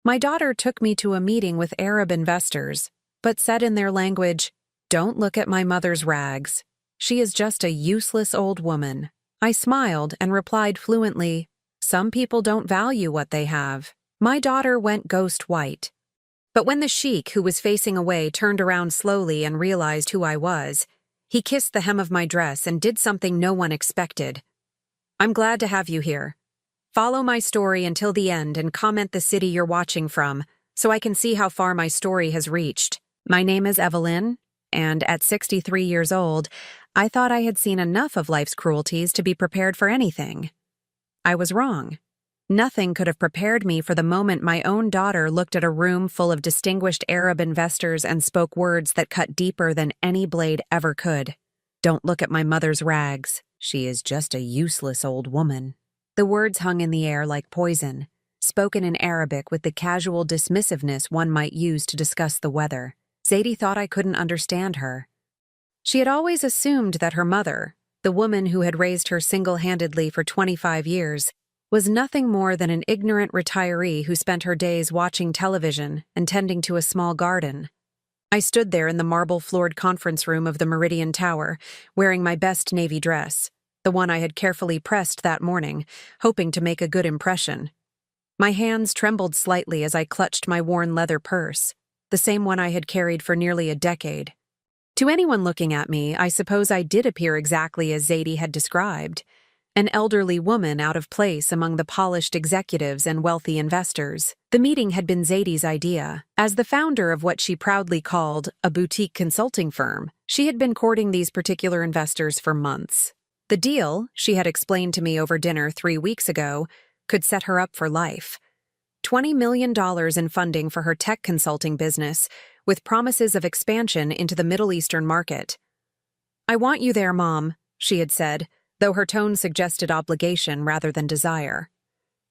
My daughter took me to a meeting with Arab investors, but said in their language, "Don't look at my mother's rags. She is just a useless old woman." I smiled and replied fluently, "Some people don't value what they have." My daughter went ghost white. But when the sheik, who was facing away, turned around slowly and realized who I was, he kissed the hem of my dress and did something no one expected. "I'm glad to have you here. Follow my story until the end and comment the city you're watching from, so I can see how far my story has reached. My name is Evelyn, and at 63 years old, I thought I had seen enough of life's cruelties to be prepared for anything. I was wrong. Nothing could have prepared me for the moment my own daughter looked at a room full of distinguished Arab investors and spoke words that cut deeper than any blade ever could. "Don't look at my mother's rags. She is just a useless old woman." The words hung in the air like poison, spoken in Arabic with the casual dismissiveness one might use to discuss the weather. Zadie thought I couldn't understand her. She had always assumed that her mother, the woman who had raised her single-handedly for 25 years, was nothing more than an ignorant retiree who spent her days watching television and tending to a small garden. I stood there in the marble-floored conference room of the Meridian Tower, wearing my best navy dress, the one I had carefully pressed that morning, hoping to make a good impression. My hands trembled slightly as I clutched my worn leather purse, the same one I had carried for nearly a decade. To anyone looking at me, I suppose I did appear exactly as Zadie had described, an elderly woman out of place among the polished executives and wealthy investors. The meeting had been Zadie's idea. As the founder of what she proudly called a boutique consulting firm, she had been courting these particular investors for months. The deal, she had explained to me over dinner 3 weeks ago, could set her up for life. $20 million in funding for her tech consulting business, with promises of expansion into the Middle Eastern market. "I want you there, Mom," she had said, though her tone suggested obligation rather than desire.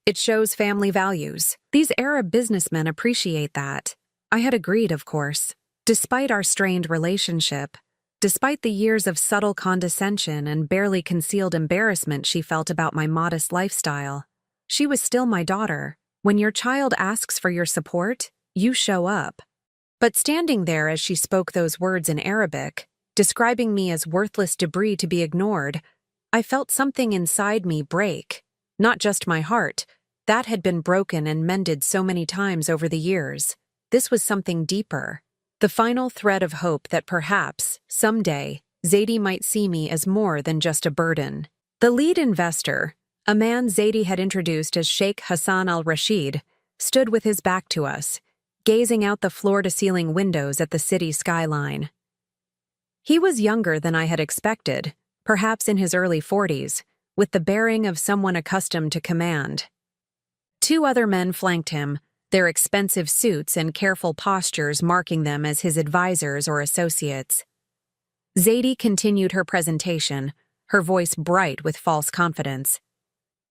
"It shows family values. These Arab businessmen appreciate that." I had agreed, of course. Despite our strained relationship, despite the years of subtle condescension and barely concealed embarrassment she felt about my modest lifestyle, she was still my daughter. When your child asks for your support, you show up. But standing there as she spoke those words in Arabic, describing me as worthless debris to be ignored, I felt something inside me break. Not just my heart. That had been broken and mended so many times over the years. This was something deeper. The final thread of hope that perhaps, someday, Zadie might see me as more than just a burden. The lead investor, a man Zadie had introduced as Sheikh Hassan al-Rashid, stood with his back to us, gazing out the floor-to-ceiling windows at the city skyline. He was younger than I had expected, perhaps in his early 40s, with the bearing of someone accustomed to command. 2 other men flanked him, their expensive suits and careful postures marking them as his advisors or associates. Zadie continued her presentation, her voice bright with false confidence.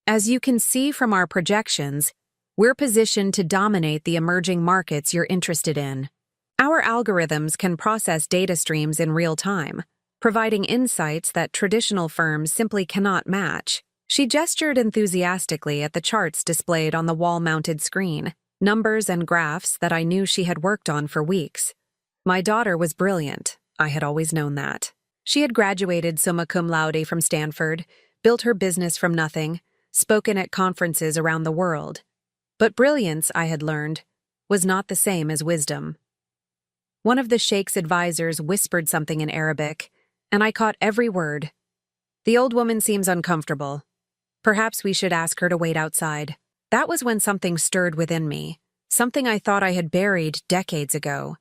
"As you can see from our projections, we're positioned to dominate the emerging markets you're interested in. Our algorithms can process data streams in real time, providing insights that traditional firms simply cannot match." She gestured enthusiastically at the charts displayed on the wall-mounted screen, numbers and graphs that I knew she had worked on for weeks. My daughter was brilliant. I had always known that. She had graduated summa cum laude from Stanford, built her business from nothing, spoken at conferences around the world. But brilliance, I had learned, was not the same as wisdom. One of the Sheikh's advisors whispered something in Arabic, and I caught every word. "The old woman seems uncomfortable. Perhaps we should ask her to wait outside." That was when something stirred within me, something I thought I had buried decades ago.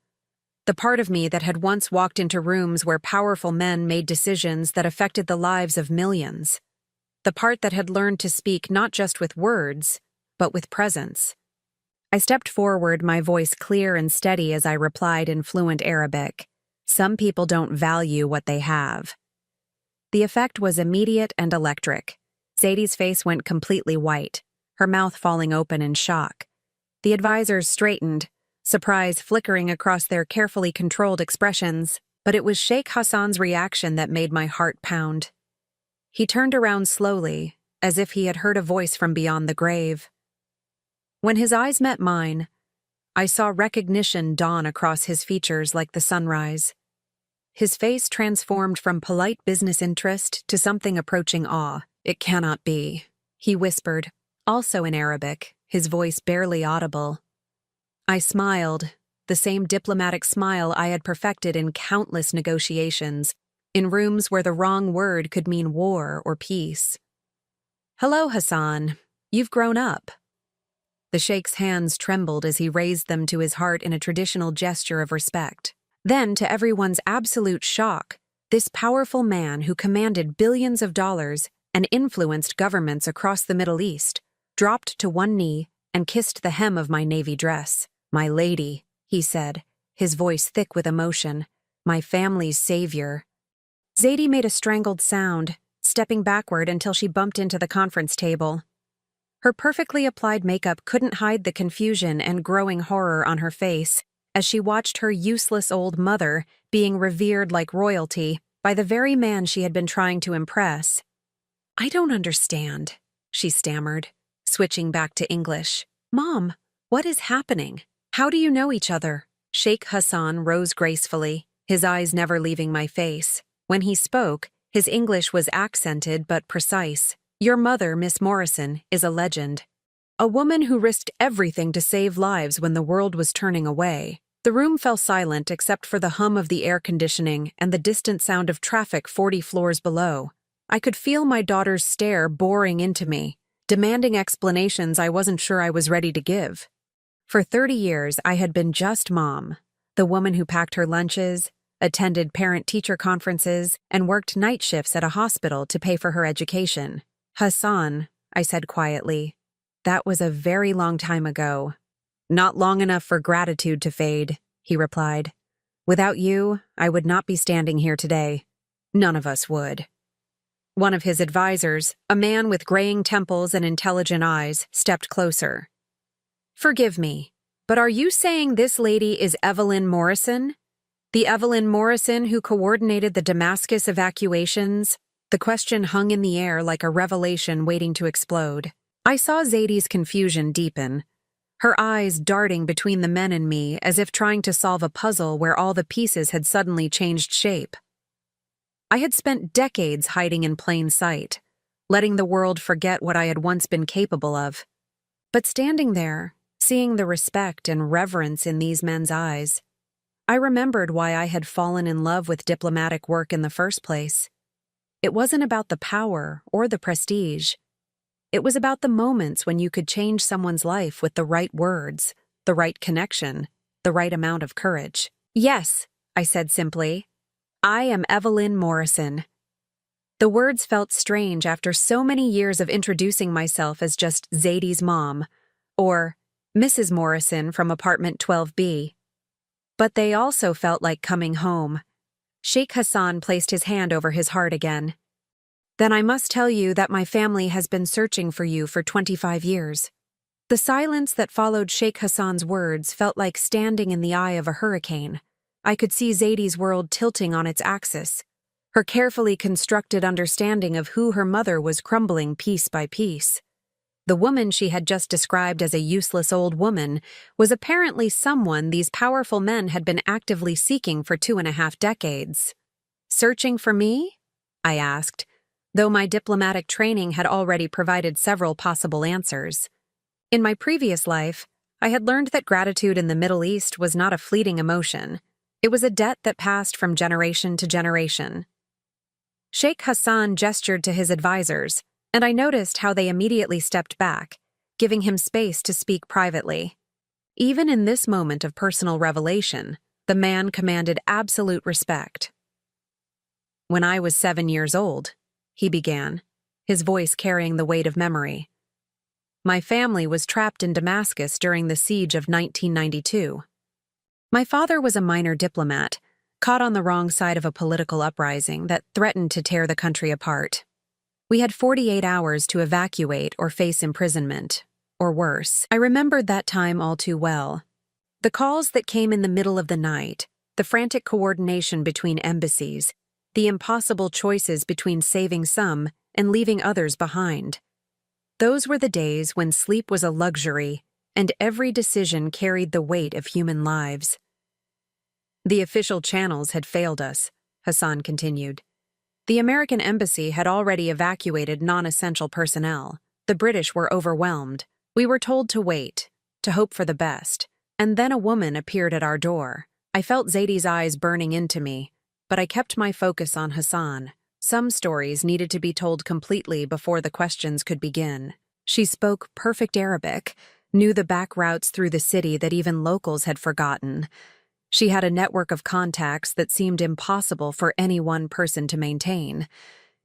The part of me that had once walked into rooms where powerful men made decisions that affected the lives of millions. The part that had learned to speak not just with words, but with presence. I stepped forward, my voice clear and steady as I replied in fluent Arabic, "Some people don't value what they have." The effect was immediate and electric. Zadie's face went completely white, her mouth falling open in shock. The advisors straightened, surprise flickering across their carefully controlled expressions, but it was Sheikh Hassan's reaction that made my heart pound. He turned around slowly, as if he had heard a voice from beyond the grave. When his eyes met mine, I saw recognition dawn across his features like the sunrise. His face transformed from polite business interest to something approaching awe. "It cannot be," he whispered, also in Arabic, his voice barely audible. I smiled, the same diplomatic smile I had perfected in countless negotiations, in rooms where the wrong word could mean war or peace. "Hello, Hassan. You've grown up." The Sheikh's hands trembled as he raised them to his heart in a traditional gesture of respect. Then, to everyone's absolute shock, this powerful man who commanded billions of dollars and influenced governments across the Middle East dropped to one knee and kissed the hem of my navy dress. "My lady," he said, his voice thick with emotion, "my family's savior." Zaidi made a strangled sound, stepping backward until she bumped into the conference table. Her perfectly applied makeup couldn't hide the confusion and growing horror on her face as she watched her useless old mother being revered like royalty by the very man she had been trying to impress. "I don't understand," she stammered, switching back to English. "Mom, what is happening? How do you know each other?" Sheikh Hassan rose gracefully, his eyes never leaving my face. When he spoke, his English was accented but precise. "Your mother, Miss Morrison, is a legend. A woman who risked everything to save lives when the world was turning away." The room fell silent except for the hum of the air conditioning and the distant sound of traffic 40 floors below. I could feel my daughter's stare boring into me, demanding explanations I wasn't sure I was ready to give. For 30 years, I had been just Mom, the woman who packed her lunches, attended parent-teacher conferences, and worked night shifts at a hospital to pay for her education. "Hassan," I said quietly, "that was a very long time ago." "Not long enough for gratitude to fade," he replied. "Without you, I would not be standing here today. None of us would." One of his advisors, a man with graying temples and intelligent eyes, stepped closer. "Forgive me, but are you saying this lady is Evelyn Morrison? The Evelyn Morrison who coordinated the Damascus evacuations?" The question hung in the air like a revelation waiting to explode. I saw Zaidi's confusion deepen, her eyes darting between the men and me as if trying to solve a puzzle where all the pieces had suddenly changed shape. I had spent decades hiding in plain sight, letting the world forget what I had once been capable of. But standing there, seeing the respect and reverence in these men's eyes, I remembered why I had fallen in love with diplomatic work in the first place. It wasn't about the power or the prestige. It was about the moments when you could change someone's life with the right words, the right connection, the right amount of courage. "Yes," I said simply. "I am Evelyn Morrison." The words felt strange after so many years of introducing myself as just Zaidi's mom, or Mrs. Morrison from apartment 12B. But they also felt like coming home. Sheikh Hassan placed his hand over his heart again. "Then I must tell you that my family has been searching for you for 25 years. The silence that followed Sheikh Hassan's words felt like standing in the eye of a hurricane. I could see Zaidi's world tilting on its axis, her carefully constructed understanding of who her mother was crumbling piece by piece. The woman she had just described as a useless old woman was apparently someone these powerful men had been actively seeking for 2.5 decades. "Searching for me?" I asked, though my diplomatic training had already provided several possible answers. In my previous life, I had learned that gratitude in the Middle East was not a fleeting emotion. It was a debt that passed from generation to generation. Sheikh Hassan gestured to his advisors, and I noticed how they immediately stepped back, giving him space to speak privately. Even in this moment of personal revelation, the man commanded absolute respect. "When I was 7 years old," he began, his voice carrying the weight of memory, "my family was trapped in Damascus during the siege of 1992. My father was a minor diplomat, caught on the wrong side of a political uprising that threatened to tear the country apart. We had 48 hours to evacuate or face imprisonment, or worse. I remembered that time all too well. The calls that came in the middle of the night, the frantic coordination between embassies, the impossible choices between saving some and leaving others behind. Those were the days when sleep was a luxury and every decision carried the weight of human lives. The official channels had failed us, Hassan continued. The American embassy had already evacuated non-essential personnel. The British were overwhelmed. We were told to wait, to hope for the best. And then a woman appeared at our door. I felt Zaidie's eyes burning into me, but I kept my focus on Hassan. Some stories needed to be told completely before the questions could begin. She spoke perfect Arabic, knew the back routes through the city that even locals had forgotten. She had a network of contacts that seemed impossible for any one person to maintain.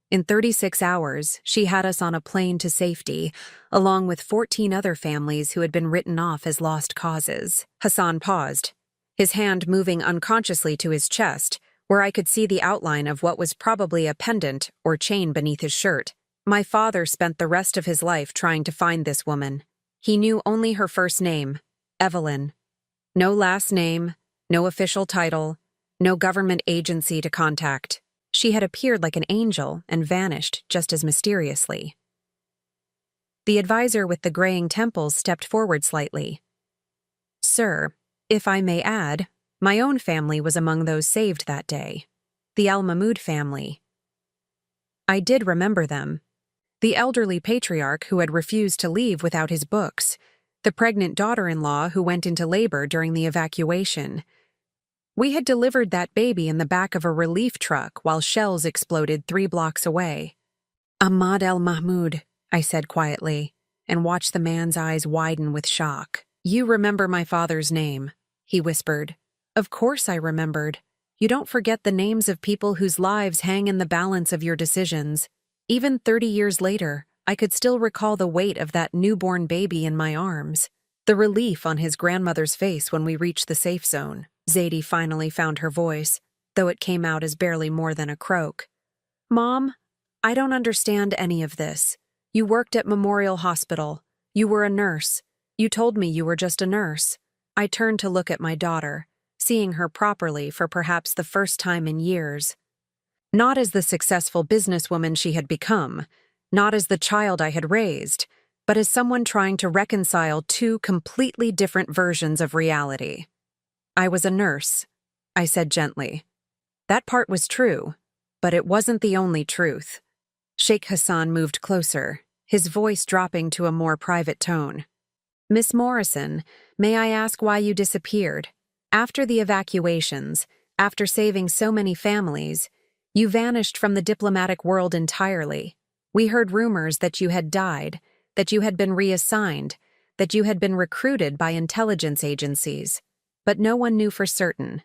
In 36 hours, she had us on a plane to safety, along with 14 other families who had been written off as lost causes. Hassan paused, his hand moving unconsciously to his chest, where I could see the outline of what was probably a pendant or chain beneath his shirt. My father spent the rest of his life trying to find this woman. He knew only her first name, Evelyn. No last name, no official title, no government agency to contact. She had appeared like an angel and vanished just as mysteriously. The advisor with the graying temples stepped forward slightly. Sir, if I may add, my own family was among those saved that day. The Al-Mahmoud family. I did remember them. The elderly patriarch who had refused to leave without his books. The pregnant daughter-in-law who went into labor during the evacuation. We had delivered that baby in the back of a relief truck while shells exploded 3 blocks away. Ahmad al-Mahmoud, I said quietly, and watched the man's eyes widen with shock. You remember my father's name, he whispered. Of course I remembered. You don't forget the names of people whose lives hang in the balance of your decisions. Even 30 years later, I could still recall the weight of that newborn baby in my arms, the relief on his grandmother's face when we reached the safe zone. Zaidie finally found her voice, though it came out as barely more than a croak. Mom, I don't understand any of this. You worked at Memorial Hospital. You were a nurse. You told me you were just a nurse. I turned to look at my daughter, seeing her properly for perhaps the first time in years. Not as the successful businesswoman she had become, not as the child I had raised, but as someone trying to reconcile 2 completely different versions of reality. I was a nurse, I said gently. That part was true, but it wasn't the only truth. Sheikh Hassan moved closer, his voice dropping to a more private tone. Miss Morrison, may I ask why you disappeared? After the evacuations, after saving so many families, you vanished from the diplomatic world entirely. We heard rumors that you had died, that you had been reassigned, that you had been recruited by intelligence agencies, but no one knew for certain.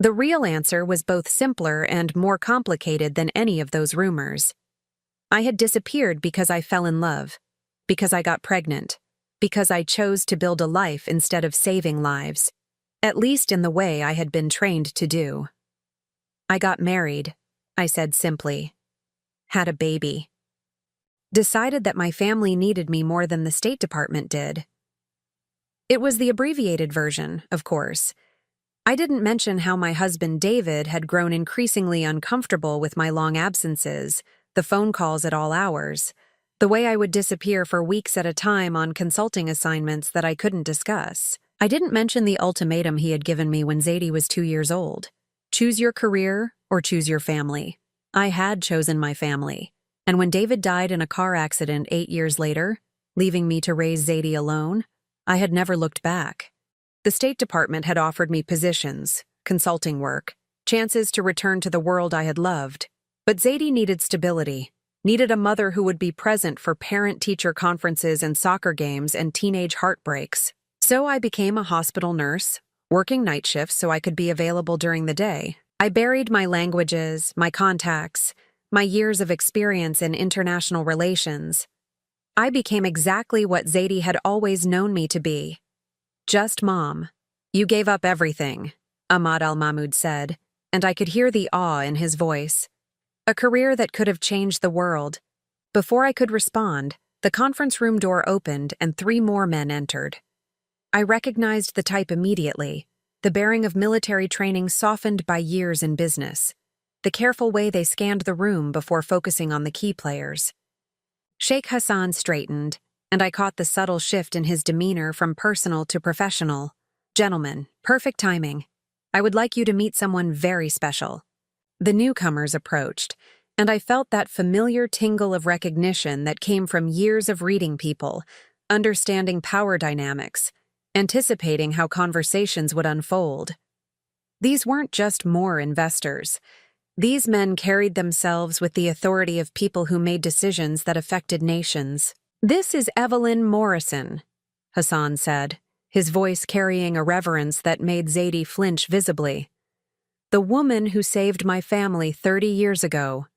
The real answer was both simpler and more complicated than any of those rumors. I had disappeared because I fell in love, because I got pregnant, because I chose to build a life instead of saving lives, at least in the way I had been trained to do. I got married, I said simply. Had a baby. Decided that my family needed me more than the State Department did. It was the abbreviated version, of course. I didn't mention how my husband David had grown increasingly uncomfortable with my long absences, the phone calls at all hours, the way I would disappear for weeks at a time on consulting assignments that I couldn't discuss. I didn't mention the ultimatum he had given me when Zaidie was 2 years old. Choose your career or choose your family. I had chosen my family. And when David died in a car accident 8 years later, leaving me to raise Zaidie alone, I had never looked back. The State Department had offered me positions, consulting work, chances to return to the world I had loved. But Zaidie needed stability, needed a mother who would be present for parent-teacher conferences and soccer games and teenage heartbreaks. So I became a hospital nurse, working night shifts so I could be available during the day. I buried my languages, my contacts, my years of experience in international relations. I became exactly what Zaidie had always known me to be. Just mom. You gave up everything, Ahmad al-Mahmoud said, and I could hear the awe in his voice. A career that could have changed the world. Before I could respond, the conference room door opened and 3 more men entered. I recognized the type immediately, the bearing of military training softened by years in business, the careful way they scanned the room before focusing on the key players. Sheikh Hassan straightened, and I caught the subtle shift in his demeanor from personal to professional. "Gentlemen, perfect timing. I would like you to meet someone very special." The newcomers approached, and I felt that familiar tingle of recognition that came from years of reading people, understanding power dynamics, anticipating how conversations would unfold. These weren't just more investors. These men carried themselves with the authority of people who made decisions that affected nations. "This is Evelyn Morrison," Hassan said, his voice carrying a reverence that made Zaidi flinch visibly. "The woman who saved my family 30 years ago.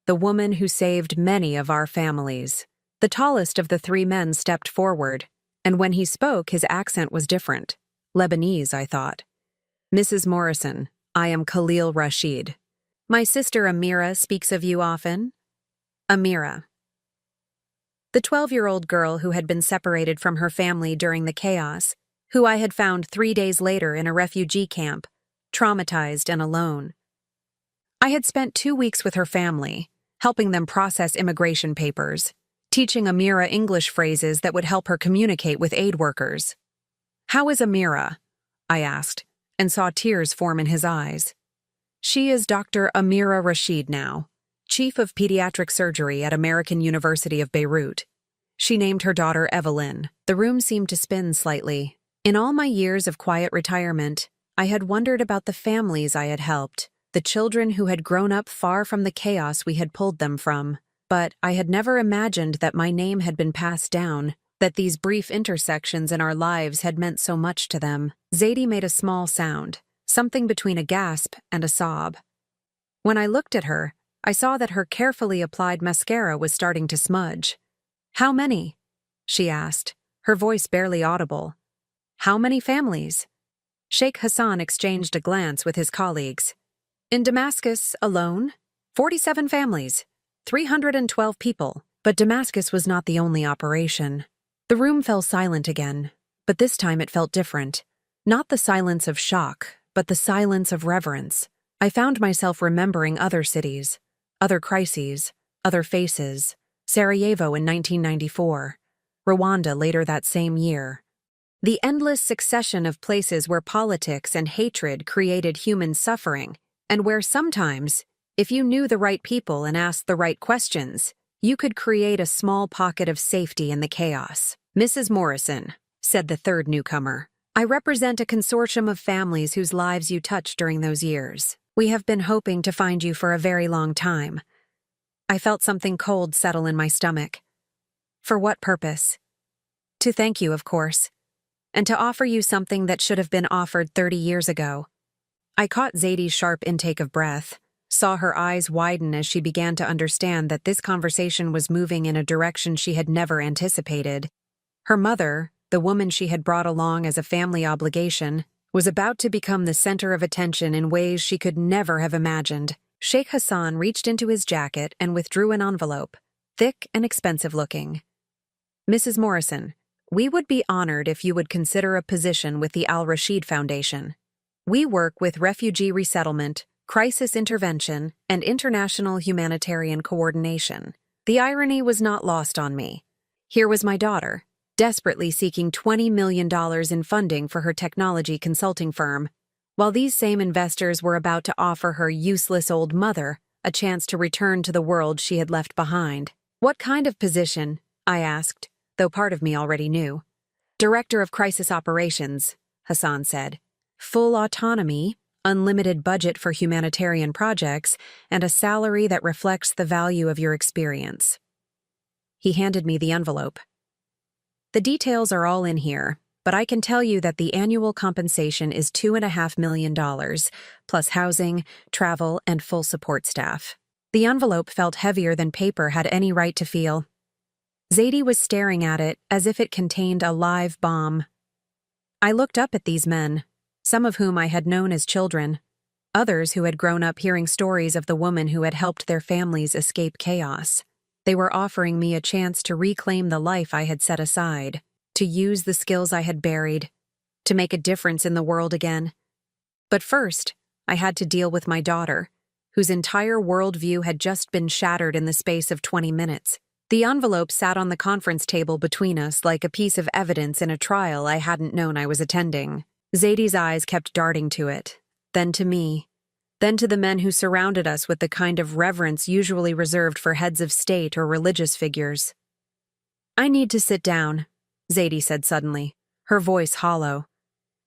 The woman who saved many of our families." The tallest of the three men stepped forward, and when he spoke, his accent was different. Lebanese, I thought. "Mrs. Morrison, I am Khalil Rashid. My sister Amira speaks of you often." Amira. The 12-year-old girl who had been separated from her family during the chaos, who I had found 3 days later in a refugee camp, traumatized and alone. I had spent 2 weeks with her family, helping them process immigration papers, teaching Amira English phrases that would help her communicate with aid workers. "How is Amira?" I asked, and saw tears form in his eyes. "She is Dr. Amira Rashid now, chief of pediatric surgery at American University of Beirut. She named her daughter Evelyn." The room seemed to spin slightly. In all my years of quiet retirement, I had wondered about the families I had helped, the children who had grown up far from the chaos we had pulled them from. But I had never imagined that my name had been passed down, that these brief intersections in our lives had meant so much to them. Zaidi made a small sound, something between a gasp and a sob. When I looked at her, I saw that her carefully applied mascara was starting to smudge. "How many?" she asked, her voice barely audible. "How many families?" Sheikh Hassan exchanged a glance with his colleagues. "In Damascus alone, 47 families, 312 people." But Damascus was not the only operation. The room fell silent again, but this time it felt different. Not the silence of shock, but the silence of reverence. I found myself remembering other cities, other crises, other faces. Sarajevo in 1994, Rwanda later that same year. The endless succession of places where politics and hatred created human suffering, and where sometimes, if you knew the right people and asked the right questions, you could create a small pocket of safety in the chaos. "Mrs. Morrison," said the third newcomer, "I represent a consortium of families whose lives you touched during those years. We have been hoping to find you for a very long time." I felt something cold settle in my stomach. "For what purpose?" "To thank you, of course, and to offer you something that should have been offered 30 years ago." I caught Zaidi's sharp intake of breath, saw her eyes widen as she began to understand that this conversation was moving in a direction she had never anticipated. Her mother, the woman she had brought along as a family obligation, was about to become the center of attention in ways she could never have imagined. Sheikh Hassan reached into his jacket and withdrew an envelope, thick and expensive-looking. "Mrs. Morrison, we would be honored if you would consider a position with the Al-Rashid Foundation. We work with refugee resettlement, crisis intervention, and international humanitarian coordination." The irony was not lost on me. Here was my daughter, desperately seeking $20 million in funding for her technology consulting firm, while these same investors were about to offer her useless old mother a chance to return to the world she had left behind. "What kind of position?" I asked, though part of me already knew. "Director of Crisis Operations," Hassan said. "Full autonomy, unlimited budget for humanitarian projects, and a salary that reflects the value of your experience." He handed me the envelope. "The details are all in here, but I can tell you that the annual compensation is $2.5 million, plus housing, travel, and full support staff." The envelope felt heavier than paper had any right to feel. Zaidi was staring at it as if it contained a live bomb. I looked up at these men, some of whom I had known as children, others who had grown up hearing stories of the woman who had helped their families escape chaos. They were offering me a chance to reclaim the life I had set aside, to use the skills I had buried, to make a difference in the world again. But first, I had to deal with my daughter, whose entire worldview had just been shattered in the space of 20 minutes. The envelope sat on the conference table between us like a piece of evidence in a trial I hadn't known I was attending. Zadie's eyes kept darting to it, then to me, then to the men who surrounded us with the kind of reverence usually reserved for heads of state or religious figures. "I need to sit down," Zadie said suddenly, her voice hollow.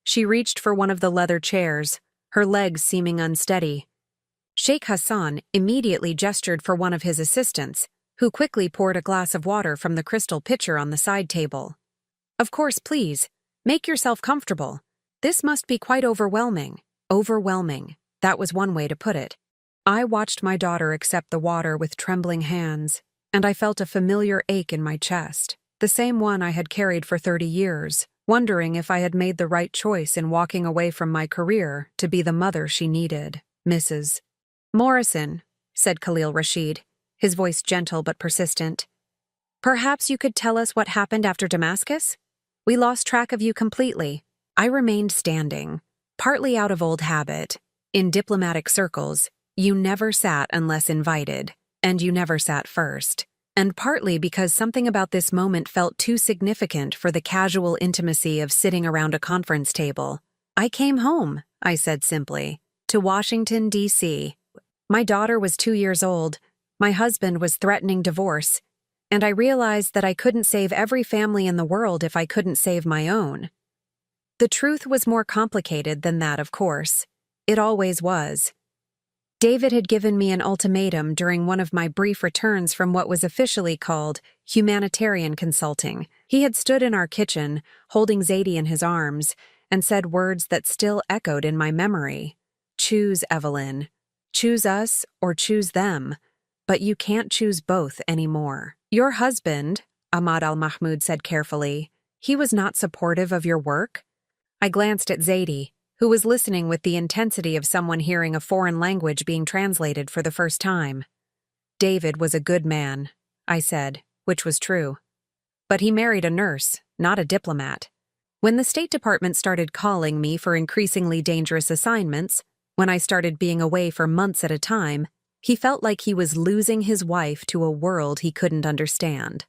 She reached for one of the leather chairs, her legs seeming unsteady. Sheikh Hassan immediately gestured for one of his assistants, who quickly poured a glass of water from the crystal pitcher on the side table. "Of course, please. Make yourself comfortable. This must be quite overwhelming." Overwhelming. That was one way to put it. I watched my daughter accept the water with trembling hands, and I felt a familiar ache in my chest, the same one I had carried for 30 years, wondering if I had made the right choice in walking away from my career to be the mother she needed. "Mrs. Morrison," said Khalil Rashid, his voice gentle but persistent. "Perhaps you could tell us what happened after Damascus? We lost track of you completely." I remained standing, partly out of old habit. In diplomatic circles, you never sat unless invited, and you never sat first. And partly because something about this moment felt too significant for the casual intimacy of sitting around a conference table. "I came home," I said simply, "to Washington, D.C. My daughter was 2 years old, my husband was threatening divorce, and I realized that I couldn't save every family in the world if I couldn't save my own." The truth was more complicated than that, of course. It always was. David had given me an ultimatum during one of my brief returns from what was officially called humanitarian consulting. He had stood in our kitchen, holding Zadie in his arms, and said words that still echoed in my memory. "Choose, Evelyn. Choose us or choose them. But you can't choose both anymore." "Your husband," Ahmad al-Mahmoud said carefully, "he was not supportive of your work?" I glanced at Zadie, who was listening with the intensity of someone hearing a foreign language being translated for the first time. "David was a good man," I said, which was true. "But he married a nurse, not a diplomat. When the State Department started calling me for increasingly dangerous assignments, when I started being away for months at a time, he felt like he was losing his wife to a world he couldn't understand."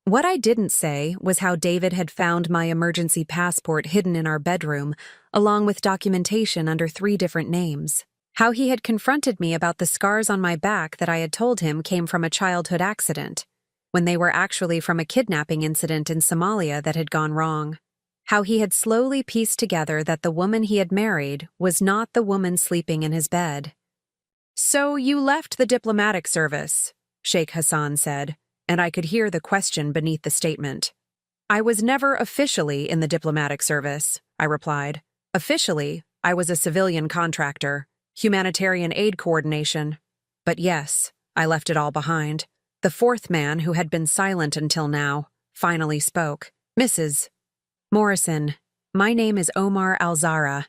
What I didn't say was how David had found my emergency passport hidden in our bedroom, along with documentation under 3 different names. How he had confronted me about the scars on my back that I had told him came from a childhood accident, when they were actually from a kidnapping incident in Somalia that had gone wrong. How he had slowly pieced together that the woman he had married was not the woman sleeping in his bed. "So you left the diplomatic service," Sheikh Hassan said, and I could hear the question beneath the statement. "I was never officially in the diplomatic service," I replied. "Officially, I was a civilian contractor, humanitarian aid coordination. But yes, I left it all behind." The 4th man, who had been silent until now, finally spoke. "Mrs. Morrison, my name is Omar Al-Zahra.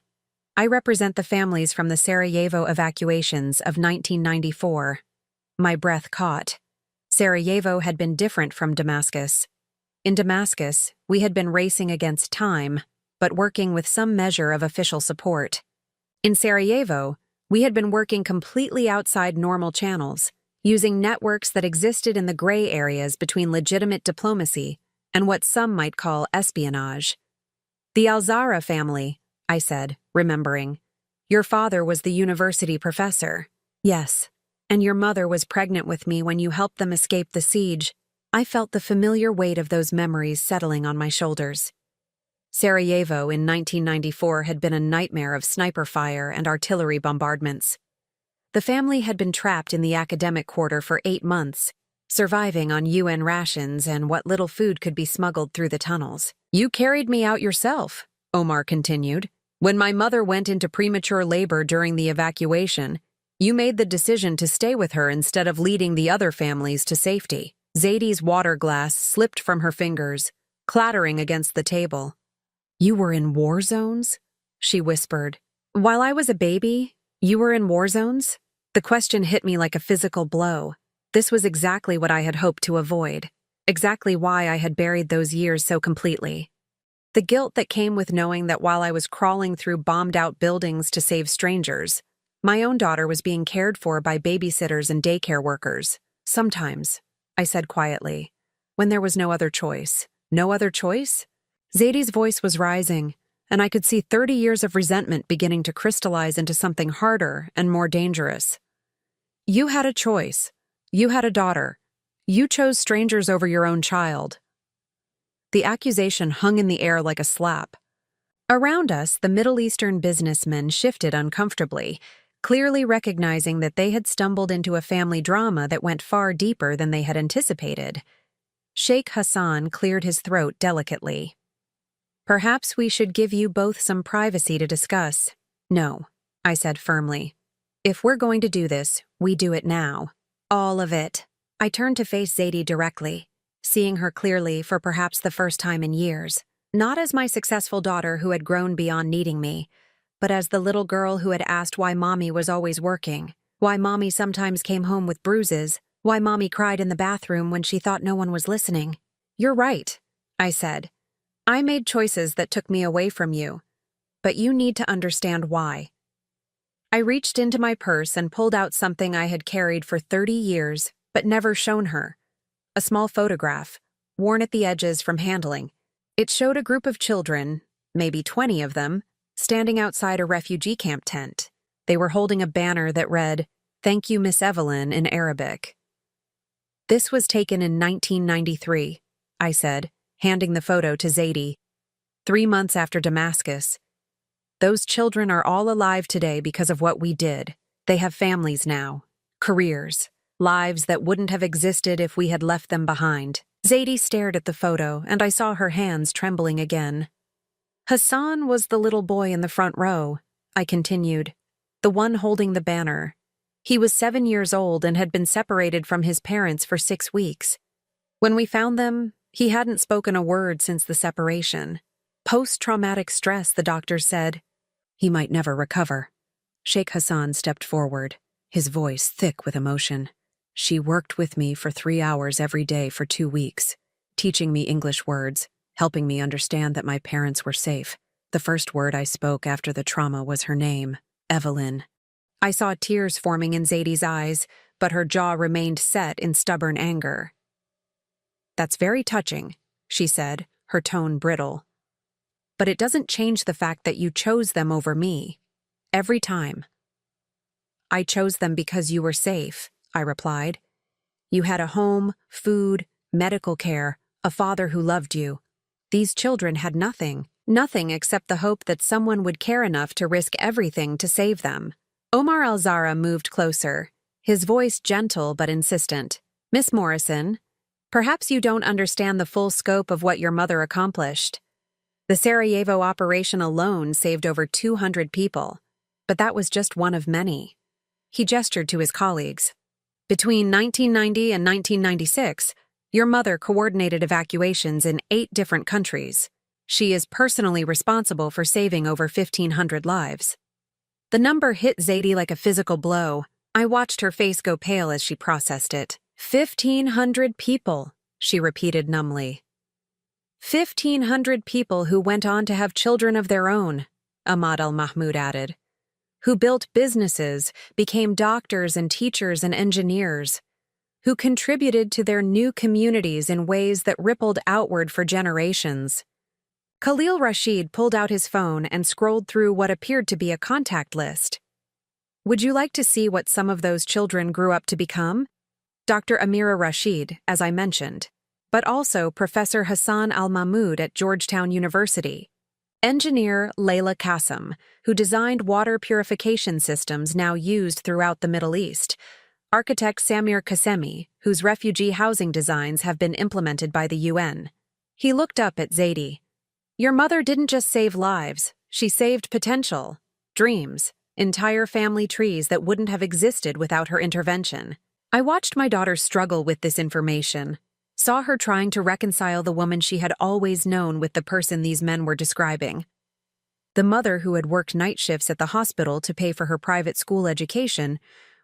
I represent the families from the Sarajevo evacuations of 1994. My breath caught. Sarajevo had been different from Damascus. In Damascus, we had been racing against time, but working with some measure of official support. In Sarajevo, we had been working completely outside normal channels, using networks that existed in the gray areas between legitimate diplomacy and what some might call espionage. "The Al-Zahra family," I said, remembering. "Your father was the university professor." "Yes. And your mother was pregnant with me when you helped them escape the siege." I felt the familiar weight of those memories settling on my shoulders. Sarajevo in 1994 had been a nightmare of sniper fire and artillery bombardments. The family had been trapped in the academic quarter for 8 months, surviving on UN rations and what little food could be smuggled through the tunnels. "You carried me out yourself," Omar continued. "When my mother went into premature labor during the evacuation, you made the decision to stay with her instead of leading the other families to safety." Zadie's water glass slipped from her fingers, clattering against the table. "You were in war zones?" she whispered. "While I was a baby, you were in war zones?" The question hit me like a physical blow. This was exactly what I had hoped to avoid, exactly why I had buried those years so completely. The guilt that came with knowing that while I was crawling through bombed-out buildings to save strangers, my own daughter was being cared for by babysitters and daycare workers. Sometimes, I said quietly, when there was no other choice. No other choice? Zadie's voice was rising, and I could see 30 years of resentment beginning to crystallize into something harder and more dangerous. You had a choice. You had a daughter. You chose strangers over your own child. The accusation hung in the air like a slap. Around us, the Middle Eastern businessmen shifted uncomfortably, clearly recognizing that they had stumbled into a family drama that went far deeper than they had anticipated. Sheikh Hassan cleared his throat delicately. Perhaps we should give you both some privacy to discuss. No, I said firmly. If we're going to do this, we do it now. All of it. I turned to face Zadie directly, seeing her clearly for perhaps the first time in years. Not as my successful daughter who had grown beyond needing me, but as the little girl who had asked why Mommy was always working, why Mommy sometimes came home with bruises, why Mommy cried in the bathroom when she thought no one was listening. You're right, I said. I made choices that took me away from you, but you need to understand why. I reached into my purse and pulled out something I had carried for 30 years, but never shown her. A small photograph, worn at the edges from handling. It showed a group of children, maybe 20 of them, standing outside a refugee camp tent. They were holding a banner that read, "Thank you, Miss Evelyn," in Arabic. This was taken in 1993, I said, handing the photo to Zadie. 3 months after Damascus. Those children are all alive today because of what we did. They have families now, careers, lives that wouldn't have existed if we had left them behind. Zadie stared at the photo, and I saw her hands trembling again. Hassan was the little boy in the front row, I continued, the one holding the banner. He was 7 years old and had been separated from his parents for 6 weeks. When we found them, he hadn't spoken a word since the separation. Post-traumatic stress, the doctors said. He might never recover. Sheikh Hassan stepped forward, his voice thick with emotion. She worked with me for 3 hours every day for 2 weeks, teaching me English words, helping me understand that my parents were safe. The first word I spoke after the trauma was her name, Evelyn. I saw tears forming in Zadie's eyes, but her jaw remained set in stubborn anger. That's very touching, she said, her tone brittle. But it doesn't change the fact that you chose them over me. Every time. I chose them because you were safe, I replied. You had a home, food, medical care, a father who loved you. These children had nothing except the hope that someone would care enough to risk everything to save them. Omar Al-Zara moved closer, his voice gentle but insistent. Miss Morrison, perhaps you don't understand the full scope of what your mother accomplished. The Sarajevo operation alone saved over 200 people, but that was just one of many. He gestured to his colleagues. Between 1990 and 1996, your mother coordinated evacuations in 8 different countries. She is personally responsible for saving over 1,500 lives. The number hit Zadie like a physical blow. I watched her face go pale as she processed it. 1,500 people, she repeated numbly. 1,500 people who went on to have children of their own, Ahmad al-Mahmoud added, who built businesses, became doctors and teachers and engineers, who contributed to their new communities in ways that rippled outward for generations. Khalil Rashid pulled out his phone and scrolled through what appeared to be a contact list. Would you like to see what some of those children grew up to become? Dr. Amira Rashid, as I mentioned, but also Professor Hassan al-Mahmoud at Georgetown University. Engineer Layla Qasim, who designed water purification systems now used throughout the Middle East. Architect Samir Qasemi, whose refugee housing designs have been implemented by the UN. He looked up at Zadie. Your mother didn't just save lives, she saved potential, dreams, entire family trees that wouldn't have existed without her intervention. I watched my daughter struggle with this information, saw her trying to reconcile the woman she had always known with the person these men were describing. The mother who had worked night shifts at the hospital to pay for her private school education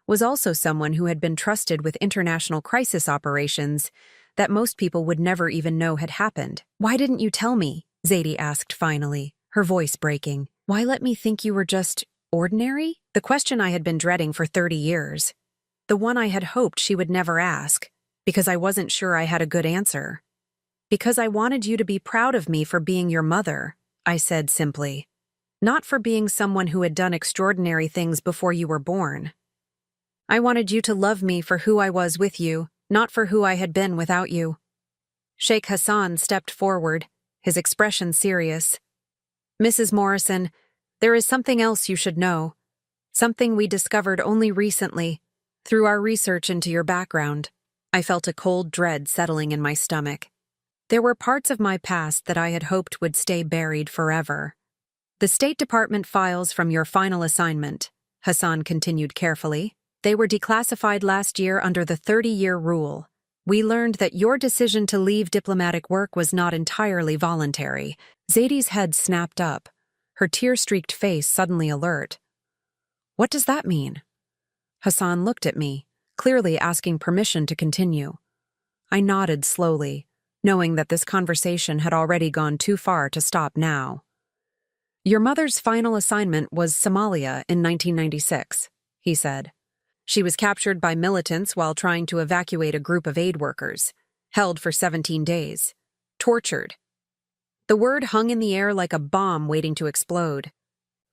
was also someone who had been trusted with international crisis operations that most people would never even know had happened. Why didn't you tell me? Zadie asked finally, her voice breaking. Why let me think you were just ordinary? The question I had been dreading for 30 years. The one I had hoped she would never ask. Because I wasn't sure I had a good answer. Because I wanted you to be proud of me for being your mother, I said simply. Not for being someone who had done extraordinary things before you were born. I wanted you to love me for who I was with you, not for who I had been without you. Sheikh Hassan stepped forward, his expression serious. Mrs. Morrison, there is something else you should know. Something we discovered only recently, through our research into your background. I felt a cold dread settling in my stomach. There were parts of my past that I had hoped would stay buried forever. The State Department files from your final assignment, Hassan continued carefully. They were declassified last year under the 30-year rule. We learned that your decision to leave diplomatic work was not entirely voluntary. Zadie's head snapped up, her tear-streaked face suddenly alert. What does that mean? Hassan looked at me, clearly asking permission to continue. I nodded slowly, knowing that this conversation had already gone too far to stop now. Your mother's final assignment was Somalia in 1996, he said. She was captured by militants while trying to evacuate a group of aid workers, held for 17 days, tortured. The word hung in the air like a bomb waiting to explode.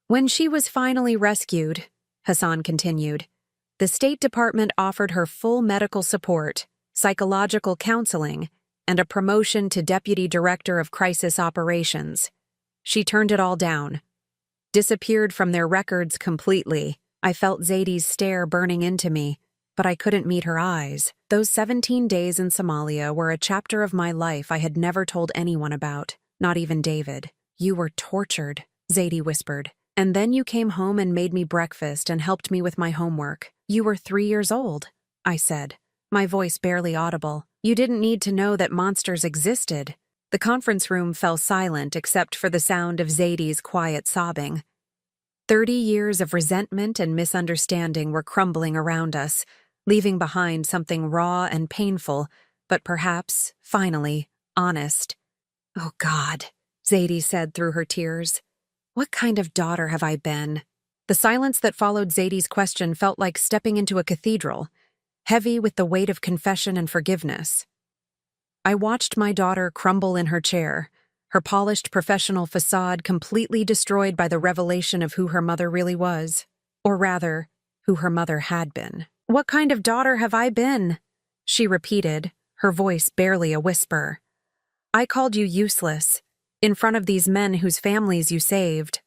When she was finally rescued, Hassan continued, the State Department offered her full medical support, psychological counseling, and a promotion to Deputy Director of Crisis Operations. She turned it all down, disappeared from their records completely. I felt Zadie's stare burning into me, but I couldn't meet her eyes. Those 17 days in Somalia were a chapter of my life I had never told anyone about, not even David. You were tortured, Zadie whispered. And then you came home and made me breakfast and helped me with my homework. You were 3 years old, I said, my voice barely audible. You didn't need to know that monsters existed. The conference room fell silent except for the sound of Zadie's quiet sobbing. 30 years of resentment and misunderstanding were crumbling around us, leaving behind something raw and painful, but perhaps, finally, honest. Oh God, Zadie said through her tears. What kind of daughter have I been? The silence that followed Zadie's question felt like stepping into a cathedral, heavy with the weight of confession and forgiveness. I watched my daughter crumble in her chair, her polished professional facade completely destroyed by the revelation of who her mother really was, or rather, who her mother had been. What kind of daughter have I been? She repeated, her voice barely a whisper. I called you useless, in front of these men whose families you saved.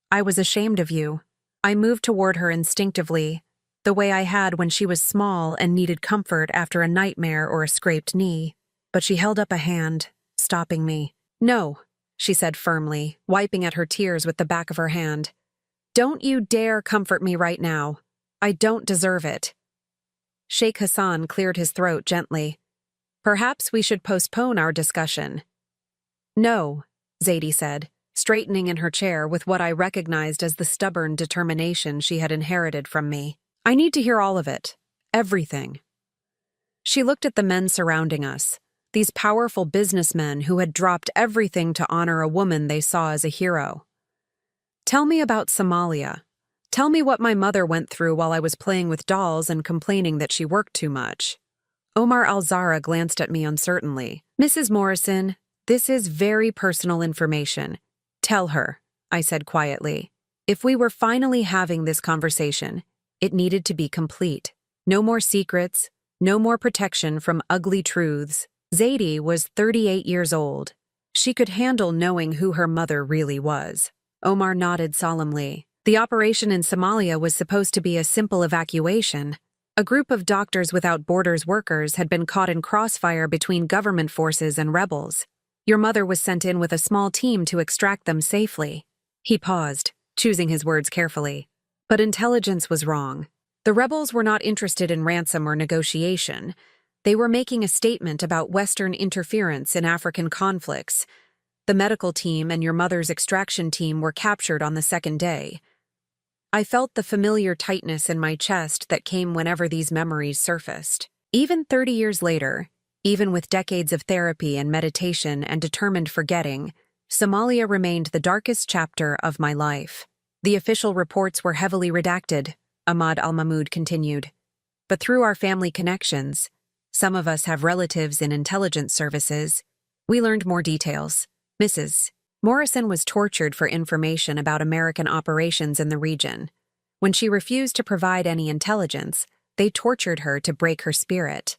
I was ashamed of you. I moved toward her instinctively, the way I had when she was small and needed comfort after a nightmare or a scraped knee. But she held up a hand, stopping me. No, she said firmly, wiping at her tears with the back of her hand. Don't you dare comfort me right now. I don't deserve it. Sheikh Hassan cleared his throat gently. Perhaps we should postpone our discussion. No, Zadie said, straightening in her chair with what I recognized as the stubborn determination she had inherited from me. I need to hear all of it. Everything. She looked at the men surrounding us, these powerful businessmen who had dropped everything to honor a woman they saw as a hero. Tell me about Somalia. Tell me what my mother went through while I was playing with dolls and complaining that she worked too much. Omar Al-Zahra glanced at me uncertainly. Mrs. Morrison, this is very personal information. Tell her, I said quietly. If we were finally having this conversation, it needed to be complete. No more secrets, no more protection from ugly truths. Zadie was 38 years old. She could handle knowing who her mother really was. Omar nodded solemnly. The operation in Somalia was supposed to be a simple evacuation. A group of Doctors Without Borders workers had been caught in crossfire between government forces and rebels. Your mother was sent in with a small team to extract them safely. He paused, choosing his words carefully. But intelligence was wrong. The rebels were not interested in ransom or negotiation. They were making a statement about Western interference in African conflicts. The medical team and your mother's extraction team were captured on the second day. I felt the familiar tightness in my chest that came whenever these memories surfaced. Even 30 years later, even with decades of therapy and meditation and determined forgetting, Somalia remained the darkest chapter of my life. The official reports were heavily redacted, Ahmad Al-Mahmoud continued. But through our family connections, Some of us have relatives in intelligence services. We learned more details. Mrs. Morrison was tortured for information about American operations in the region. When she refused to provide any intelligence, they tortured her to break her spirit,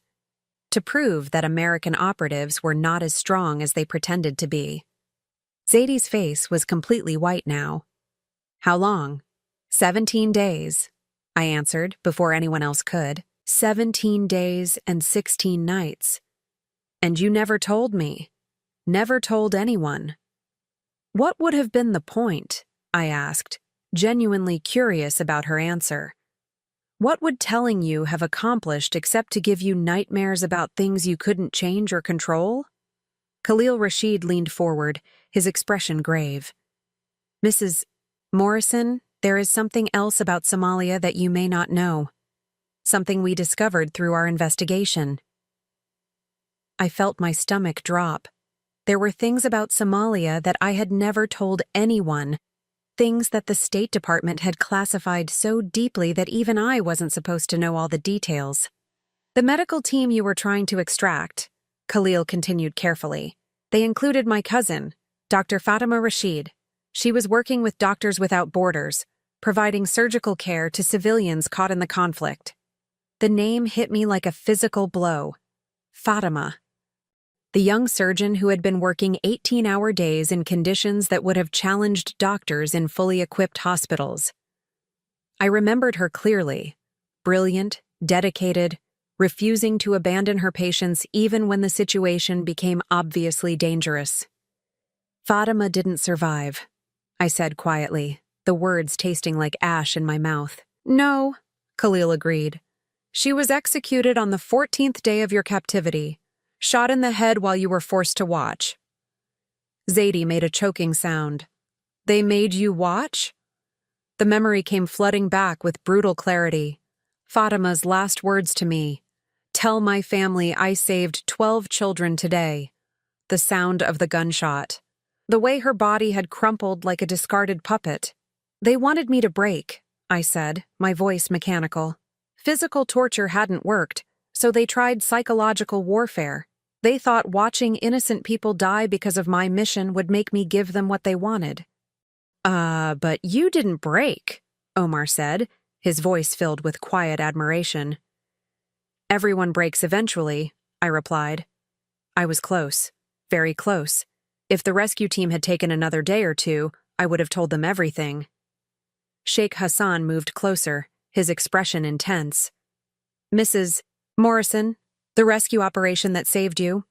to prove that American operatives were not as strong as they pretended to be. Zadie's face was completely white now. How long? 17 days, I answered before anyone else could. 17 days and 16 nights. And you never told me. Never told anyone. What would have been the point? I asked, genuinely curious about her answer. What would telling you have accomplished except to give you nightmares about things you couldn't change or control? Khalil Rashid leaned forward, his expression grave. Mrs. Morrison, there is something else about Somalia that you may not know. Something we discovered through our investigation. I felt my stomach drop. There were things about Somalia that I had never told anyone, things that the State Department had classified so deeply that even I wasn't supposed to know all the details. The medical team you were trying to extract, Khalil continued carefully. They included my cousin, Dr. Fatima Rashid. She was working with Doctors Without Borders, providing surgical care to civilians caught in the conflict. The name hit me like a physical blow. Fatima. The young surgeon who had been working 18-hour days in conditions that would have challenged doctors in fully equipped hospitals. I remembered her clearly. Brilliant, dedicated, refusing to abandon her patients even when the situation became obviously dangerous. Fatima didn't survive, I said quietly, the words tasting like ash in my mouth. No, Khalil agreed. She was executed on the 14th day of your captivity, shot in the head while you were forced to watch. Zadie made a choking sound. They made you watch? The memory came flooding back with brutal clarity. Fatima's last words to me. Tell my family I saved 12 children today. The sound of the gunshot. The way her body had crumpled like a discarded puppet. They wanted me to break, I said, my voice mechanical. Physical torture hadn't worked, so they tried psychological warfare. They thought watching innocent people die because of my mission would make me give them what they wanted. But you didn't break, Omar said, his voice filled with quiet admiration. Everyone breaks eventually, I replied. I was close, very close. If the rescue team had taken another day or two, I would have told them everything. Sheikh Hassan moved closer, his expression intense. Mrs. Morrison, the rescue operation that saved you,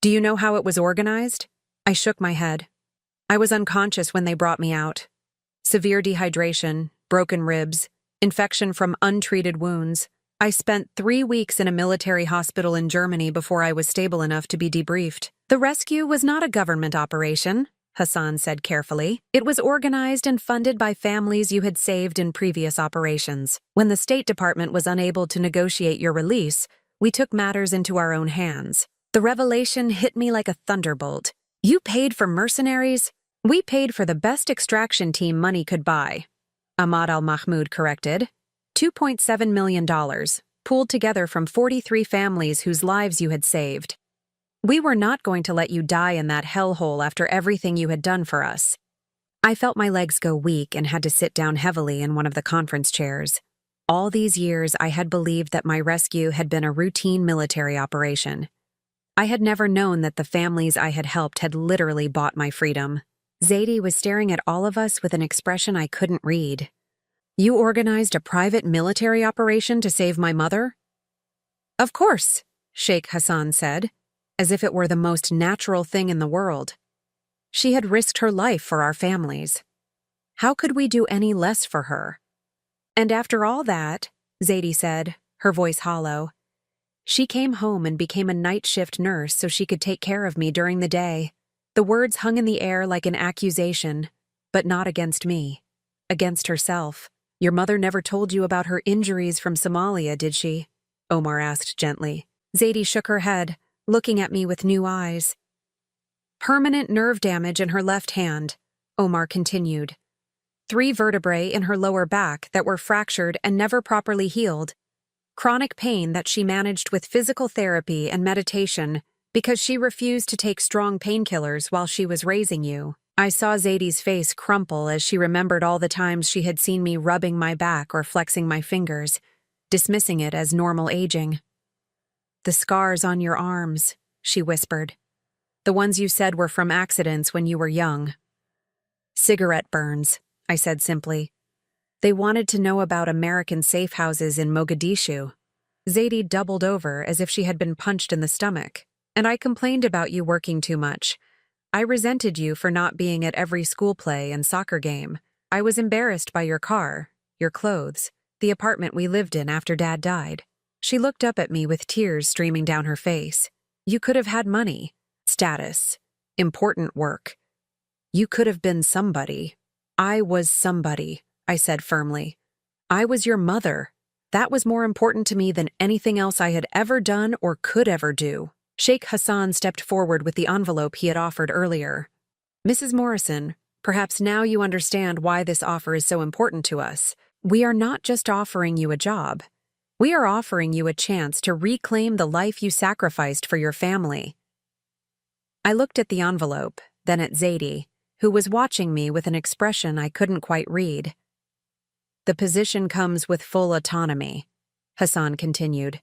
do you know how it was organized? I shook my head. I was unconscious when they brought me out. Severe dehydration, broken ribs, infection from untreated wounds. I spent 3 weeks in a military hospital in Germany before I was stable enough to be debriefed. The rescue was not a government operation, Hassan said carefully. It was organized and funded by families you had saved in previous operations. When the State Department was unable to negotiate your release, we took matters into our own hands. The revelation hit me like a thunderbolt. You paid for mercenaries? We paid for the best extraction team money could buy. Ahmad al-Mahmoud corrected. $2.7 million, pooled together from 43 families whose lives you had saved. We were not going to let you die in that hellhole after everything you had done for us. I felt my legs go weak and had to sit down heavily in one of the conference chairs. All these years I had believed that my rescue had been a routine military operation. I had never known that the families I had helped had literally bought my freedom. Zadie was staring at all of us with an expression I couldn't read. You organized a private military operation to save my mother? Of course, Sheikh Hassan said, as if it were the most natural thing in the world. She had risked her life for our families. How could we do any less for her? And after all that, Zadie said, her voice hollow, she came home and became a night shift nurse so she could take care of me during the day. The words hung in the air like an accusation, but not against me, against herself. Your mother never told you about her injuries from Somalia, did she? Omar asked gently. Zadie shook her head, looking at me with new eyes. Permanent nerve damage in her left hand, Omar continued. 3 vertebrae in her lower back that were fractured and never properly healed. chronic pain that she managed with physical therapy and meditation because she refused to take strong painkillers while she was raising you. I saw Zadie's face crumple as she remembered all the times she had seen me rubbing my back or flexing my fingers, dismissing it as normal aging. "The scars on your arms," she whispered. "The ones you said were from accidents when you were young." "Cigarette burns," I said simply. "They wanted to know about American safe houses in Mogadishu." Zadie doubled over as if she had been punched in the stomach. "And I complained about you working too much. I resented you for not being at every school play and soccer game. I was embarrassed by your car, your clothes, the apartment we lived in after Dad died." She looked up at me with tears streaming down her face. "You could have had money, status, important work. You could have been somebody." "I was somebody," I said firmly. "I was your mother. That was more important to me than anything else I had ever done or could ever do." Sheikh Hassan stepped forward with the envelope he had offered earlier. "Mrs. Morrison, perhaps now you understand why this offer is so important to us. We are not just offering you a job. We are offering you a chance to reclaim the life you sacrificed for your family." I looked at the envelope, then at Zadie, who was watching me with an expression I couldn't quite read. "The position comes with full autonomy," Hassan continued.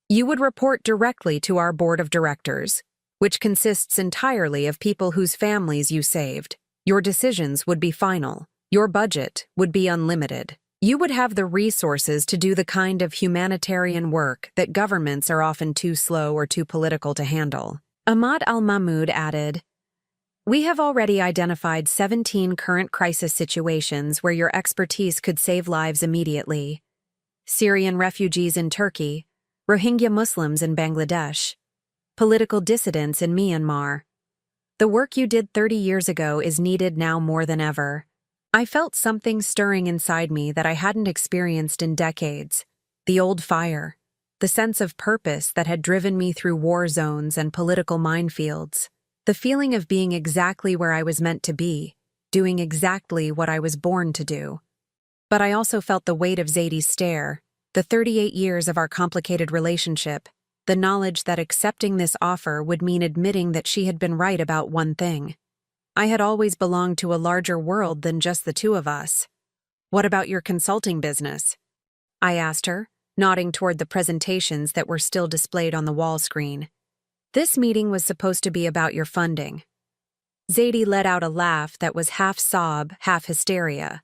"You would report directly to our board of directors, which consists entirely of people whose families you saved. Your decisions would be final. Your budget would be unlimited. You would have the resources to do the kind of humanitarian work that governments are often too slow or too political to handle." Ahmad al-Mahmoud added, "We have already identified 17 current crisis situations where your expertise could save lives immediately. Syrian refugees in Turkey, Rohingya Muslims in Bangladesh, political dissidents in Myanmar. The work you did 30 years ago is needed now more than ever." I felt something stirring inside me that I hadn't experienced in decades. The old fire, the sense of purpose that had driven me through war zones and political minefields, the feeling of being exactly where I was meant to be, doing exactly what I was born to do. But I also felt the weight of Zadie's stare, the 38 years of our complicated relationship, the knowledge that accepting this offer would mean admitting that she had been right about one thing. I had always belonged to a larger world than just the two of us. "What about your consulting business?" I asked her, nodding toward the presentations that were still displayed on the wall screen. "This meeting was supposed to be about your funding." Zadie let out a laugh that was half sob, half hysteria.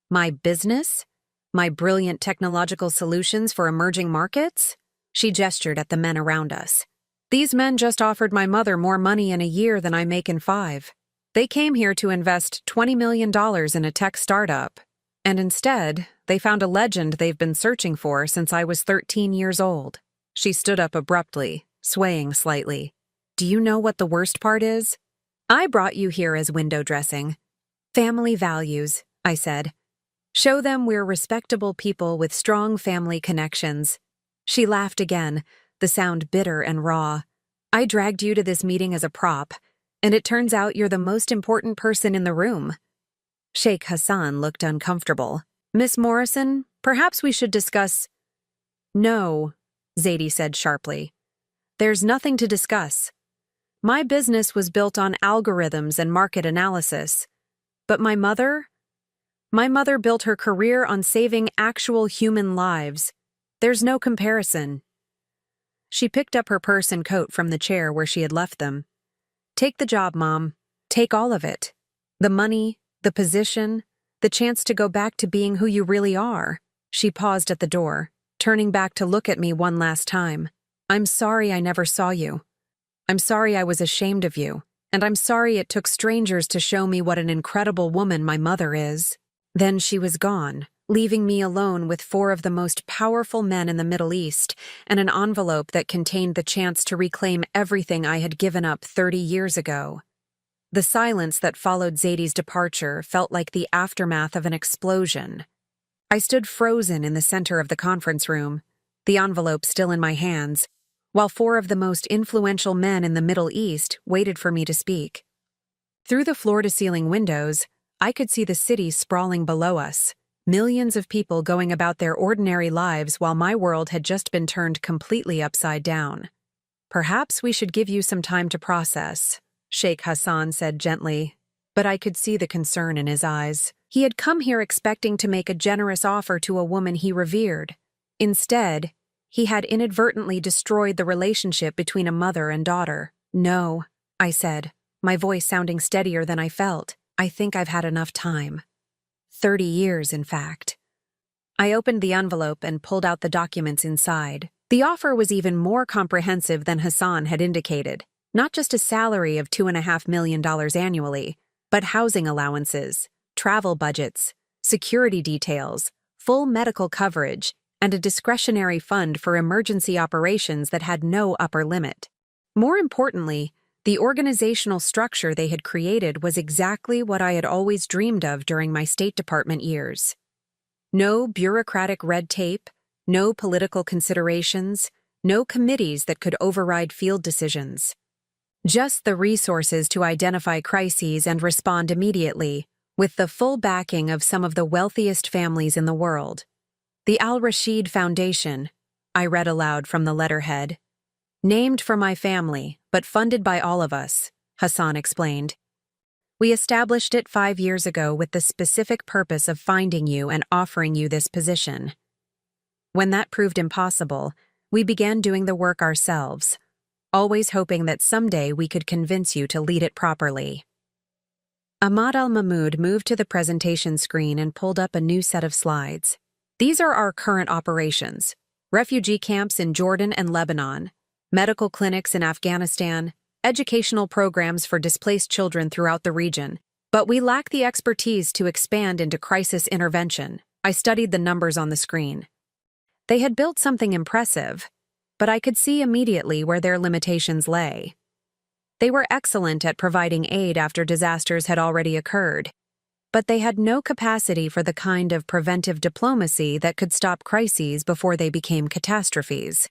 "My business? My brilliant technological solutions for emerging markets?" She gestured at the men around us. "These men just offered my mother more money in a year than I make in 5. They came here to invest $20 million in a tech startup, and instead, they found a legend they've been searching for since I was 13 years old." She stood up abruptly, swaying slightly. "Do you know what the worst part is? I brought you here as window dressing. Family values," I said. "Show them we're respectable people with strong family connections." She laughed again, the sound bitter and raw. "I dragged you to this meeting as a prop, and it turns out you're the most important person in the room." Sheikh Hassan looked uncomfortable. "Miss Morrison, perhaps we should discuss—" "No," Zadie said sharply. "There's nothing to discuss. My business was built on algorithms and market analysis. But my mother built her career on saving actual human lives. There's no comparison." She picked up her purse and coat from the chair where she had left them. "Take the job, Mom. Take all of it. The money, the position, the chance to go back to being who you really are." She paused at the door, turning back to look at me one last time. "I'm sorry I never saw you. I'm sorry I was ashamed of you, and I'm sorry it took strangers to show me what an incredible woman my mother is." Then she was gone, leaving me alone with 4 of the most powerful men in the Middle East and an envelope that contained the chance to reclaim everything I had given up 30 years ago. The silence that followed Zadie's departure felt like the aftermath of an explosion. I stood frozen in the center of the conference room, the envelope still in my hands, while 4 of the most influential men in the Middle East waited for me to speak. Through the floor-to-ceiling windows, I could see the city sprawling below us, Millions of people going about their ordinary lives while my world had just been turned completely upside down. Perhaps we should give you some time to process, Sheikh Hassan said gently, but I could see the concern in his eyes. He had come here expecting to make a generous offer to a woman he revered. Instead, he had inadvertently destroyed the relationship between a mother and daughter. No, I said, my voice sounding steadier than I felt. I think I've had enough time. 30 years, in fact. I opened the envelope and pulled out the documents inside. The offer was even more comprehensive than Hassan had indicated. Not just a salary of $2.5 million annually, but housing allowances, travel budgets, security details, full medical coverage, and a discretionary fund for emergency operations that had no upper limit. More importantly, the organizational structure they had created was exactly what I had always dreamed of during my State Department years. No bureaucratic red tape, no political considerations, no committees that could override field decisions. Just the resources to identify crises and respond immediately, with the full backing of some of the wealthiest families in the world. The Al-Rashid Foundation, I read aloud from the letterhead. Named for my family, but funded by all of us, Hassan explained. We established it 5 years ago with the specific purpose of finding you and offering you this position. When that proved impossible, we began doing the work ourselves, always hoping that someday we could convince you to lead it properly. Ahmad al-Mahmoud moved to the presentation screen and pulled up a new set of slides. These are our current operations: refugee camps in Jordan and Lebanon, medical clinics in Afghanistan, educational programs for displaced children throughout the region. But we lack the expertise to expand into crisis intervention. I studied the numbers on the screen. They had built something impressive, but I could see immediately where their limitations lay. They were excellent at providing aid after disasters had already occurred, but they had no capacity for the kind of preventive diplomacy that could stop crises before they became catastrophes.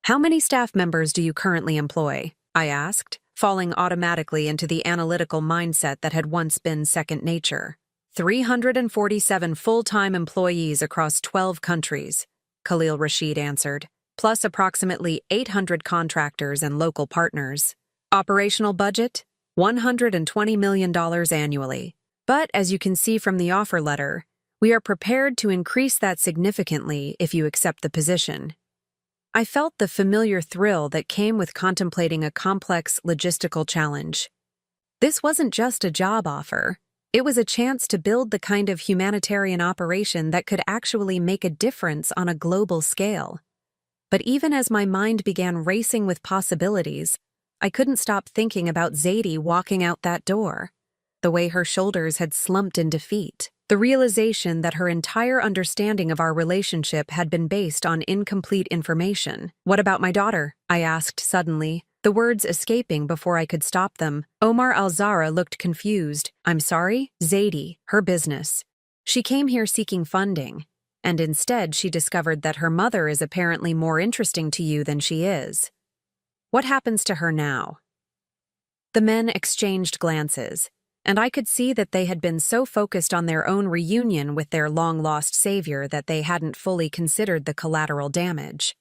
How many staff members do you currently employ? I asked, falling automatically into the analytical mindset that had once been second nature. 347 full-time employees across 12 countries, Khalil Rashid answered, plus approximately 800 contractors and local partners. Operational budget? $120 million annually. But as you can see from the offer letter, we are prepared to increase that significantly if you accept the position. I felt the familiar thrill that came with contemplating a complex logistical challenge. This wasn't just a job offer. It was a chance to build the kind of humanitarian operation that could actually make a difference on a global scale. But even as my mind began racing with possibilities, I couldn't stop thinking about Zaidi walking out that door, the way her shoulders had slumped in defeat, the realization that her entire understanding of our relationship had been based on incomplete information. What about my daughter? I asked suddenly, the words escaping before I could stop them. Omar Al-Zahra looked confused. I'm sorry? Zaidi, her business. She came here seeking funding, and instead she discovered that her mother is apparently more interesting to you than she is. What happens to her now? The men exchanged glances, and I could see that they had been so focused on their own reunion with their long-lost savior that they hadn't fully considered the collateral damage.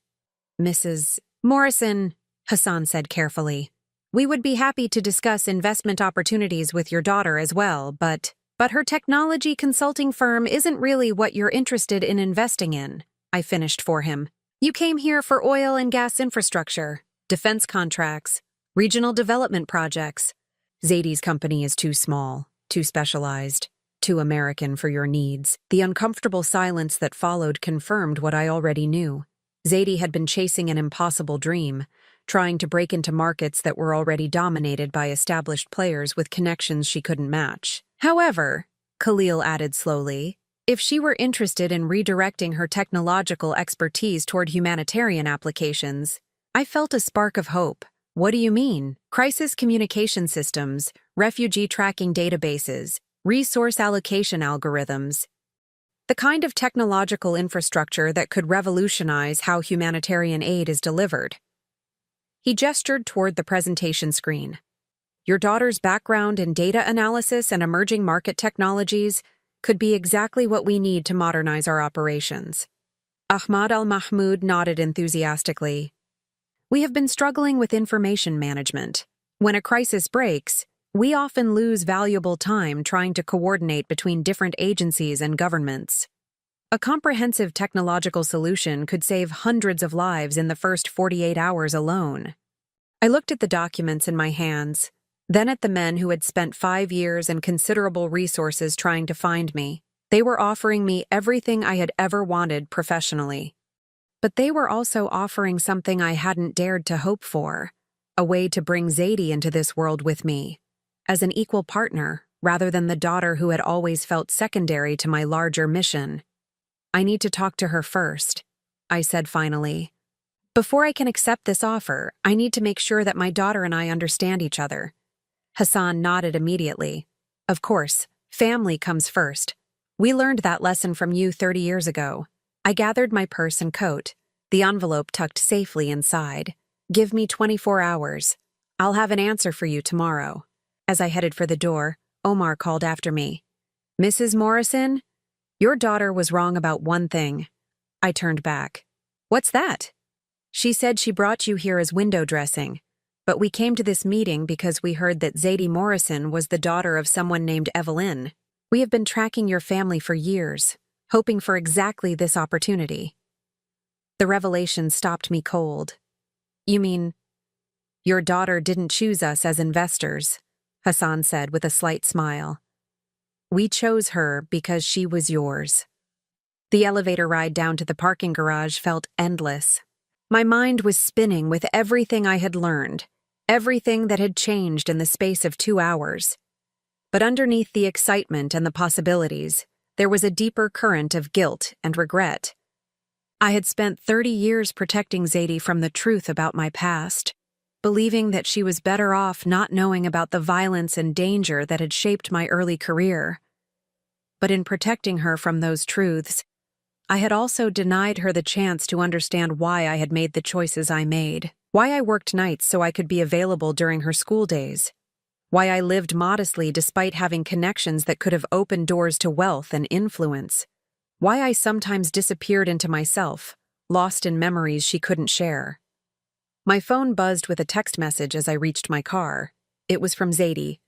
Mrs. Morrison, Hassan said carefully, we would be happy to discuss investment opportunities with your daughter as well, but her technology consulting firm isn't really what you're interested in investing in, I finished for him. You came here for oil and gas infrastructure, defense contracts, regional development projects. Zaidi's company is too small, too specialized, too American for your needs. The uncomfortable silence that followed confirmed what I already knew. Zaidi had been chasing an impossible dream, trying to break into markets that were already dominated by established players with connections she couldn't match. However, Khalil added slowly, if she were interested in redirecting her technological expertise toward humanitarian applications, I felt a spark of hope. What do you mean? Crisis communication systems, refugee tracking databases, resource allocation algorithms. The kind of technological infrastructure that could revolutionize how humanitarian aid is delivered. He gestured toward the presentation screen. Your daughter's background in data analysis and emerging market technologies could be exactly what we need to modernize our operations. Ahmad al-Mahmoud nodded enthusiastically. We have been struggling with information management. When a crisis breaks, we often lose valuable time trying to coordinate between different agencies and governments. A comprehensive technological solution could save hundreds of lives in the first 48 hours alone. I looked at the documents in my hands, then at the men who had spent 5 years and considerable resources trying to find me. They were offering me everything I had ever wanted professionally. But they were also offering something I hadn't dared to hope for, a way to bring Zadie into this world with me, as an equal partner, rather than the daughter who had always felt secondary to my larger mission. I need to talk to her first, I said finally. Before I can accept this offer, I need to make sure that my daughter and I understand each other. Hassan nodded immediately. Of course, family comes first. We learned that lesson from you 30 years ago. I gathered my purse and coat, the envelope tucked safely inside. Give me 24 hours. I'll have an answer for you tomorrow. As I headed for the door, Omar called after me. Mrs. Morrison, your daughter was wrong about one thing. I turned back. What's that? She said she brought you here as window dressing, but we came to this meeting because we heard that Zadie Morrison was the daughter of someone named Evelyn. We have been tracking your family for years, hoping for exactly this opportunity. The revelation stopped me cold. You mean, your daughter didn't choose us as investors, Hassan said with a slight smile. We chose her because she was yours. The elevator ride down to the parking garage felt endless. My mind was spinning with everything I had learned, everything that had changed in the space of 2 hours. But underneath the excitement and the possibilities, there was a deeper current of guilt and regret. I had spent 30 years protecting Zadie from the truth about my past, believing that she was better off not knowing about the violence and danger that had shaped my early career. But in protecting her from those truths, I had also denied her the chance to understand why I had made the choices I made, why I worked nights so I could be available during her school days, why I lived modestly despite having connections that could have opened doors to wealth and influence, why I sometimes disappeared into myself, lost in memories she couldn't share. My phone buzzed with a text message as I reached my car. It was from Zadie.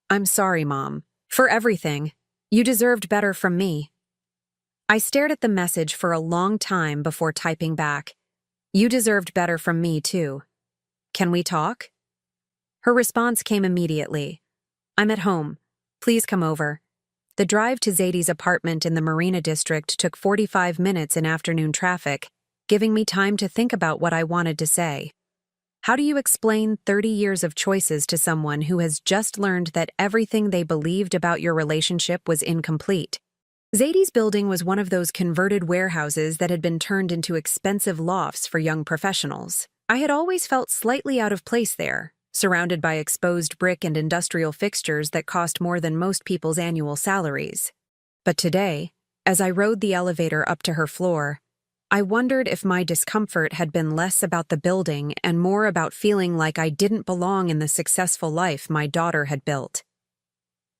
I'm sorry, Mom. For everything. You deserved better from me. I stared at the message for a long time before typing back. You deserved better from me, too. Can we talk? Her response came immediately. I'm at home. Please come over. The drive to Zadie's apartment in the Marina District took 45 minutes in afternoon traffic, giving me time to think about what I wanted to say. How do you explain 30 years of choices to someone who has just learned that everything they believed about your relationship was incomplete? Zadie's building was one of those converted warehouses that had been turned into expensive lofts for young professionals. I had always felt slightly out of place there, surrounded by exposed brick and industrial fixtures that cost more than most people's annual salaries. But today, as I rode the elevator up to her floor, I wondered if my discomfort had been less about the building and more about feeling like I didn't belong in the successful life my daughter had built.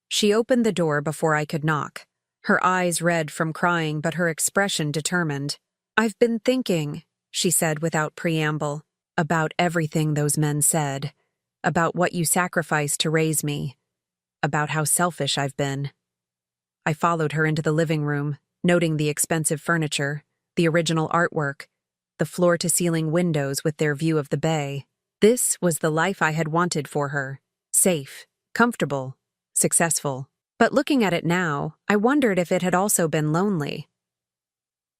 She opened the door before I could knock, her eyes red from crying but her expression determined. I've been thinking, she said without preamble, about everything those men said, about what you sacrificed to raise me, about how selfish I've been. I followed her into the living room, noting the expensive furniture, the original artwork, the floor-to-ceiling windows with their view of the bay. This was the life I had wanted for her. Safe, comfortable, successful. But looking at it now, I wondered if it had also been lonely.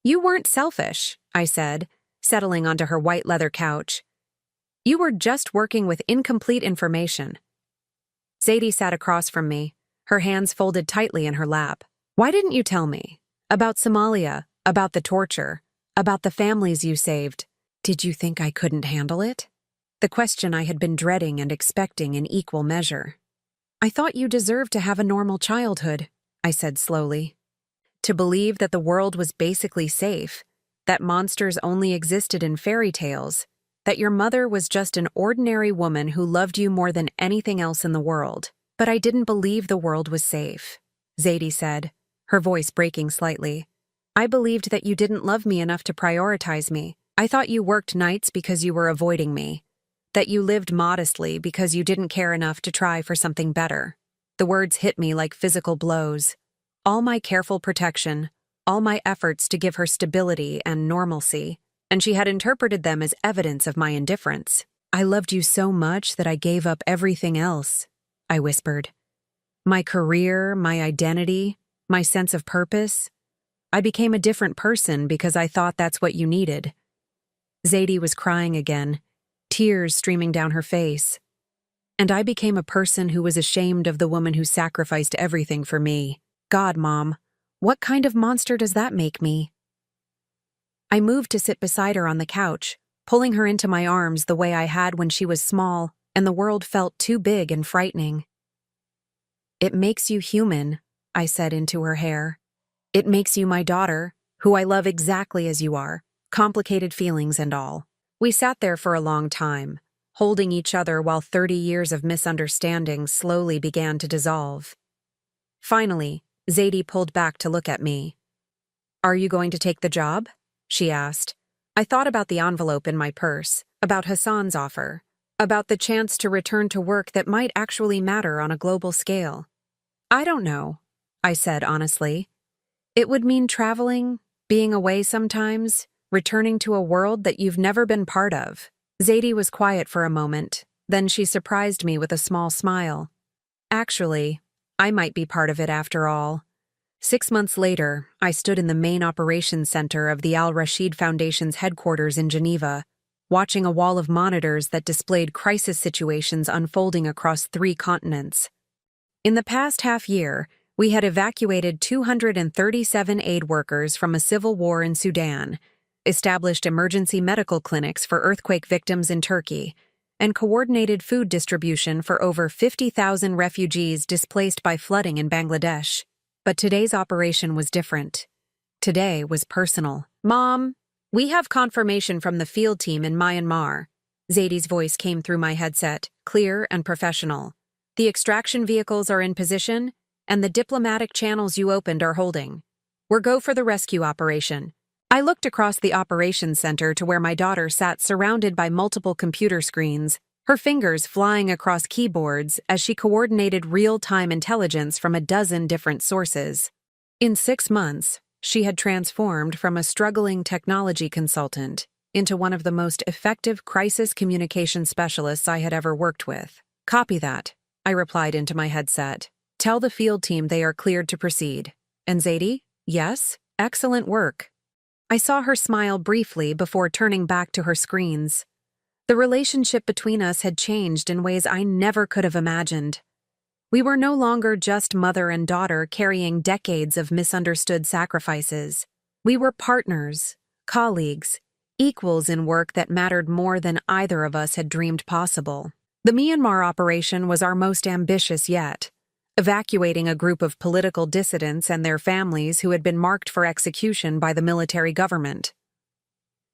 You weren't selfish, I said, settling onto her white leather couch. You were just working with incomplete information. Zadie sat across from me, her hands folded tightly in her lap. Why didn't you tell me? About Somalia, about the torture, about the families you saved. Did you think I couldn't handle it? The question I had been dreading and expecting in equal measure. I thought you deserved to have a normal childhood, I said slowly. To believe that the world was basically safe, that monsters only existed in fairy tales, that your mother was just an ordinary woman who loved you more than anything else in the world. But I didn't believe the world was safe, Zadie said, her voice breaking slightly. "I believed that you didn't love me enough to prioritize me. I thought you worked nights because you were avoiding me. That you lived modestly because you didn't care enough to try for something better." The words hit me like physical blows. All my careful protection, all my efforts to give her stability and normalcy, and she had interpreted them as evidence of my indifference. "I loved you so much that I gave up everything else," I whispered. "My career, my identity, my sense of purpose. I became a different person because I thought that's what you needed." Zadie was crying again, tears streaming down her face. "And I became a person who was ashamed of the woman who sacrificed everything for me. God, Mom, what kind of monster does that make me?" I moved to sit beside her on the couch, pulling her into my arms the way I had when she was small and the world felt too big and frightening. "It makes you human," I said into her hair. "It makes you my daughter, who I love exactly as you are, complicated feelings and all." We sat there for a long time, holding each other while 30 years of misunderstanding slowly began to dissolve. Finally, Zadie pulled back to look at me. "Are you going to take the job?" she asked. I thought about the envelope in my purse, about Hassan's offer, about the chance to return to work that might actually matter on a global scale. "I don't know," I said honestly. "It would mean traveling, being away sometimes, returning to a world that you've never been part of." Zadie was quiet for a moment, then she surprised me with a small smile. "Actually, I might be part of it after all." 6 months later, I stood in the main operations center of the Al Rashid Foundation's headquarters in Geneva, watching a wall of monitors that displayed crisis situations unfolding across 3 continents. In the past half-year, we had evacuated 237 aid workers from a civil war in Sudan, established emergency medical clinics for earthquake victims in Turkey, and coordinated food distribution for over 50,000 refugees displaced by flooding in Bangladesh. But today's operation was different. Today was personal. "Mom, we have confirmation from the field team in Myanmar." Zadie's voice came through my headset, clear and professional. "The extraction vehicles are in position, and the diplomatic channels you opened are holding. We're go for the rescue operation." I looked across the operations center to where my daughter sat surrounded by multiple computer screens, her fingers flying across keyboards as she coordinated real-time intelligence from a dozen different sources. In 6 months, she had transformed from a struggling technology consultant into one of the most effective crisis communication specialists I had ever worked with. "Copy that," I replied into my headset. "Tell the field team they are cleared to proceed." "And Zadie?" "Yes, excellent work." I saw her smile briefly before turning back to her screens. The relationship between us had changed in ways I never could have imagined. We were no longer just mother and daughter carrying decades of misunderstood sacrifices. We were partners, colleagues, equals in work that mattered more than either of us had dreamed possible. The Myanmar operation was our most ambitious yet, evacuating a group of political dissidents and their families who had been marked for execution by the military government.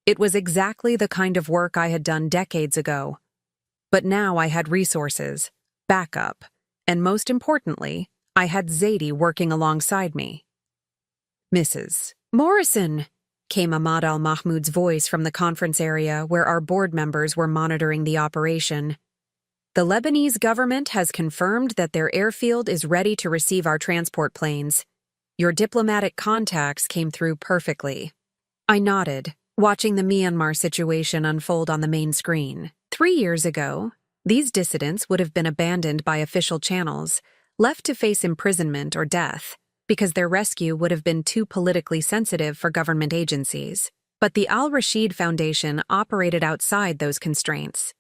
It was exactly the kind of work I had done decades ago. But now I had resources, backup, and most importantly, I had Zadie working alongside me. "Mrs. Morrison," came Ahmad al-Mahmoud's voice from the conference area where our board members were monitoring the operation. "The Lebanese government has confirmed that their airfield is ready to receive our transport planes. Your diplomatic contacts came through perfectly." I nodded, watching the Myanmar situation unfold on the main screen. 3 years ago, these dissidents would have been abandoned by official channels, left to face imprisonment or death, because their rescue would have been too politically sensitive for government agencies. But the Al Rashid Foundation operated outside those constraints.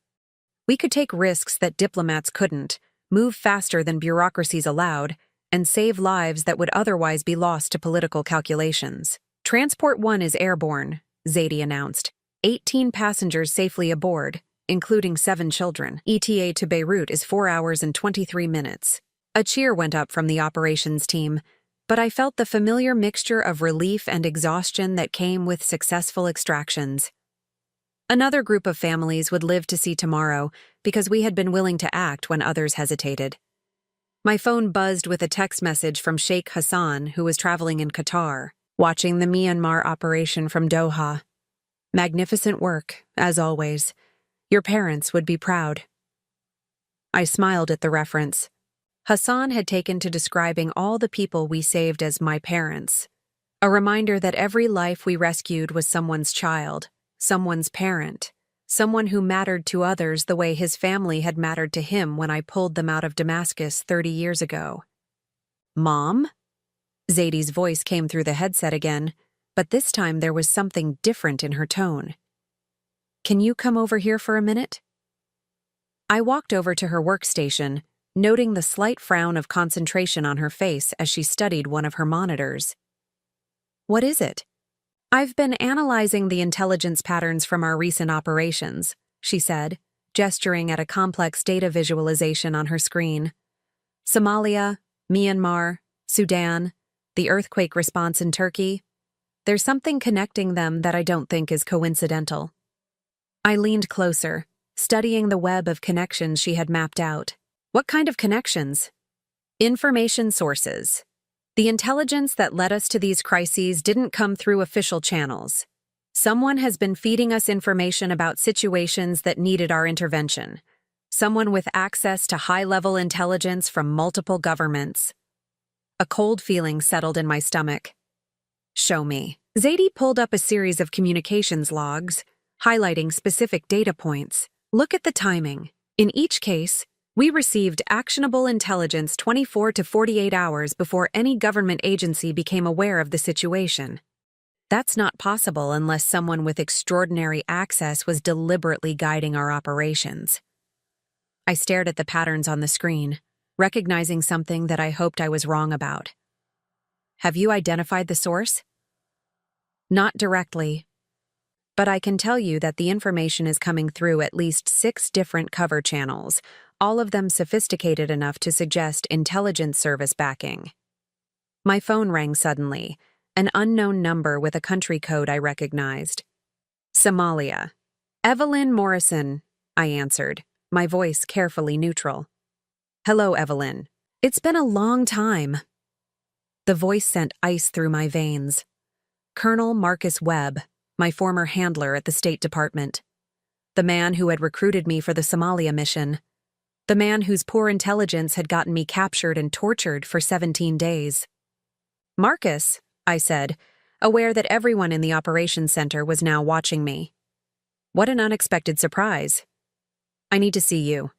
We could take risks that diplomats couldn't, move faster than bureaucracies allowed, and save lives that would otherwise be lost to political calculations. "Transport 1 is airborne," Zadie announced. 18 passengers safely aboard, including 7 children. ETA to Beirut is 4 hours and 23 minutes. A cheer went up from the operations team, but I felt the familiar mixture of relief and exhaustion that came with successful extractions. Another group of families would live to see tomorrow because we had been willing to act when others hesitated. My phone buzzed with a text message from Sheikh Hassan, who was traveling in Qatar, watching the Myanmar operation from Doha. Magnificent work, as always. Your parents would be proud. I smiled at the reference. Hassan had taken to describing all the people we saved as my parents. A reminder that every life we rescued was someone's child, someone's parent, someone who mattered to others the way his family had mattered to him when I pulled them out of Damascus 30 years ago. Mom? Zadie's voice came through the headset again, but this time there was something different in her tone. Can you come over here for a minute? I walked over to her workstation, noting the slight frown of concentration on her face as she studied one of her monitors. What is it? I've been analyzing the intelligence patterns from our recent operations, she said, gesturing at a complex data visualization on her screen. Somalia, Myanmar, Sudan, the earthquake response in Turkey. There's something connecting them that I don't think is coincidental. I leaned closer, studying the web of connections she had mapped out. What kind of connections? Information sources. The intelligence that led us to these crises didn't come through official channels. Someone has been feeding us information about situations that needed our intervention. Someone with access to high-level intelligence from multiple governments. A cold feeling settled in my stomach. Show me. Zadie pulled up a series of communications logs, highlighting specific data points. Look at the timing. In each case, we received actionable intelligence 24 to 48 hours before any government agency became aware of the situation. That's not possible unless someone with extraordinary access was deliberately guiding our operations. I stared at the patterns on the screen, recognizing something that I hoped I was wrong about. Have you identified the source? Not directly, but I can tell you that the information is coming through at least 6 different cover channels, all of them sophisticated enough to suggest intelligence service backing. My phone rang suddenly, an unknown number with a country code I recognized. Somalia. Evelyn Morrison, I answered, my voice carefully neutral. Hello, Evelyn. It's been a long time. The voice sent ice through my veins. Colonel Marcus Webb, my former handler at the State Department. The man who had recruited me for the Somalia mission. The man whose poor intelligence had gotten me captured and tortured for 17 days. Marcus, I said, aware that everyone in the operations center was now watching me. What an unexpected surprise. I need to see you.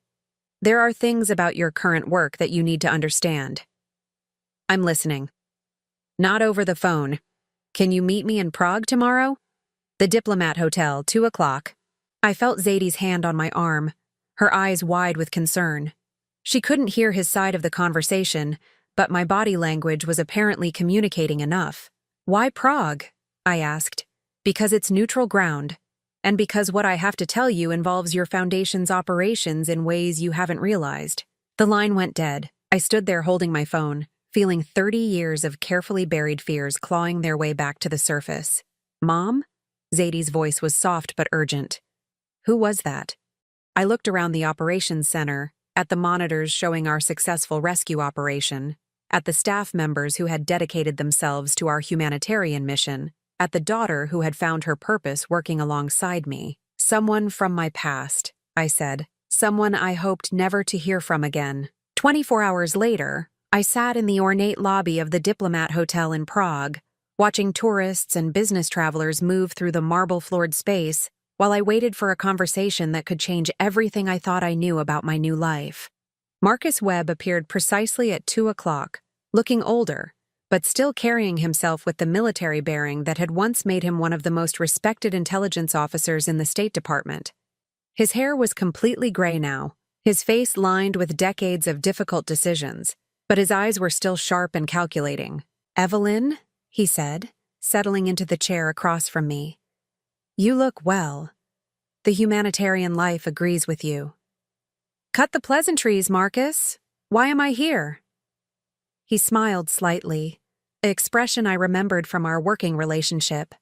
There are things about your current work that you need to understand. I'm listening. Not over the phone. Can you meet me in Prague tomorrow? The Diplomat Hotel, 2 o'clock. I felt Zadie's hand on my arm, her eyes wide with concern. She couldn't hear his side of the conversation, but my body language was apparently communicating enough. Why Prague? I asked. Because it's neutral ground, and because what I have to tell you involves your foundation's operations in ways you haven't realized. The line went dead. I stood there holding my phone, feeling 30 years of carefully buried fears clawing their way back to the surface. Mom? Zadie's voice was soft but urgent. Who was that? I looked around the operations center, at the monitors showing our successful rescue operation, at the staff members who had dedicated themselves to our humanitarian mission, at the daughter who had found her purpose working alongside me. Someone from my past, I said. Someone I hoped never to hear from again. 24 hours later, I sat in the ornate lobby of the Diplomat Hotel in Prague, watching tourists and business travelers move through the marble-floored space while I waited for a conversation that could change everything I thought I knew about my new life. Marcus Webb appeared precisely at 2 o'clock, looking older, but still carrying himself with the military bearing that had once made him one of the most respected intelligence officers in the State Department. His hair was completely gray now, his face lined with decades of difficult decisions, but his eyes were still sharp and calculating. Evelyn, he said, settling into the chair across from me. You look well. The humanitarian life agrees with you. Cut the pleasantries, Marcus. Why am I here? He smiled slightly, an expression I remembered from our working relationship.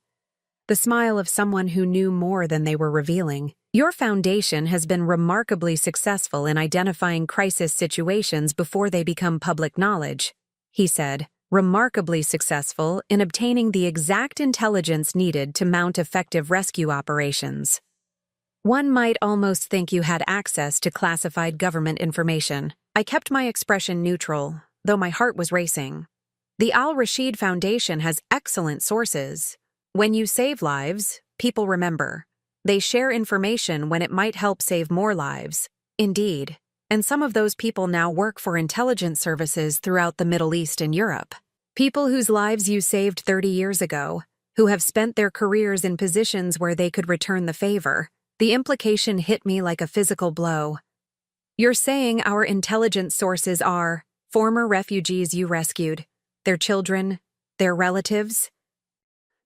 the smile of someone who knew more than they were revealing. Your foundation has been remarkably successful in identifying crisis situations before they become public knowledge, he said. Remarkably successful in obtaining the exact intelligence needed to mount effective rescue operations. One might almost think you had access to classified government information. I kept my expression neutral, though my heart was racing. The Al-Rashid Foundation has excellent sources. When you save lives, people remember. They share information when it might help save more lives. Indeed. And some of those people now work for intelligence services throughout the Middle East and Europe. People whose lives you saved 30 years ago, who have spent their careers in positions where they could return the favor. The implication hit me like a physical blow. You're saying our intelligence sources are former refugees you rescued, their children, their relatives?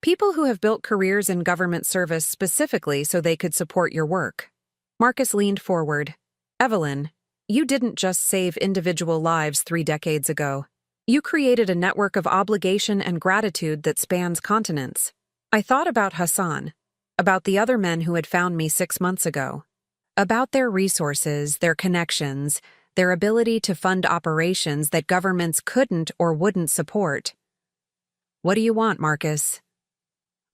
People who have built careers in government service specifically so they could support your work. Marcus leaned forward. Evelyn, you didn't just save individual lives 3 decades ago. You created a network of obligation and gratitude that spans continents. I thought about Hassan, about the other men who had found me 6 months ago, about their resources, their connections, their ability to fund operations that governments couldn't or wouldn't support. What do you want, Marcus?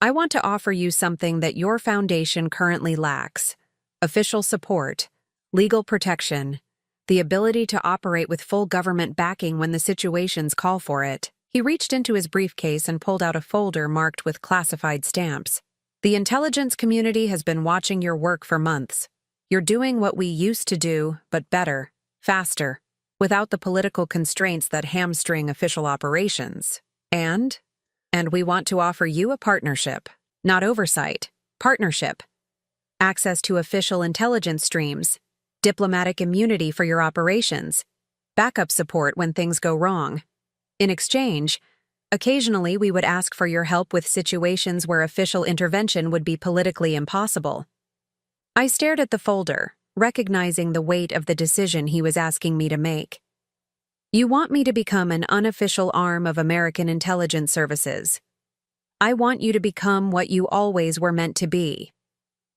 I want to offer you something that your foundation currently lacks: official support, legal protection, the ability to operate with full government backing when the situations call for it. He reached into his briefcase and pulled out a folder marked with classified stamps. The intelligence community has been watching your work for months. You're doing what we used to do, but better, faster, without the political constraints that hamstring official operations. And we want to offer you a partnership, not oversight, partnership. Access to official intelligence streams, diplomatic immunity for your operations, backup support when things go wrong. In exchange, occasionally we would ask for your help with situations where official intervention would be politically impossible. I stared at the folder, recognizing the weight of the decision he was asking me to make. You want me to become an unofficial arm of American intelligence services. I want you to become what you always were meant to be.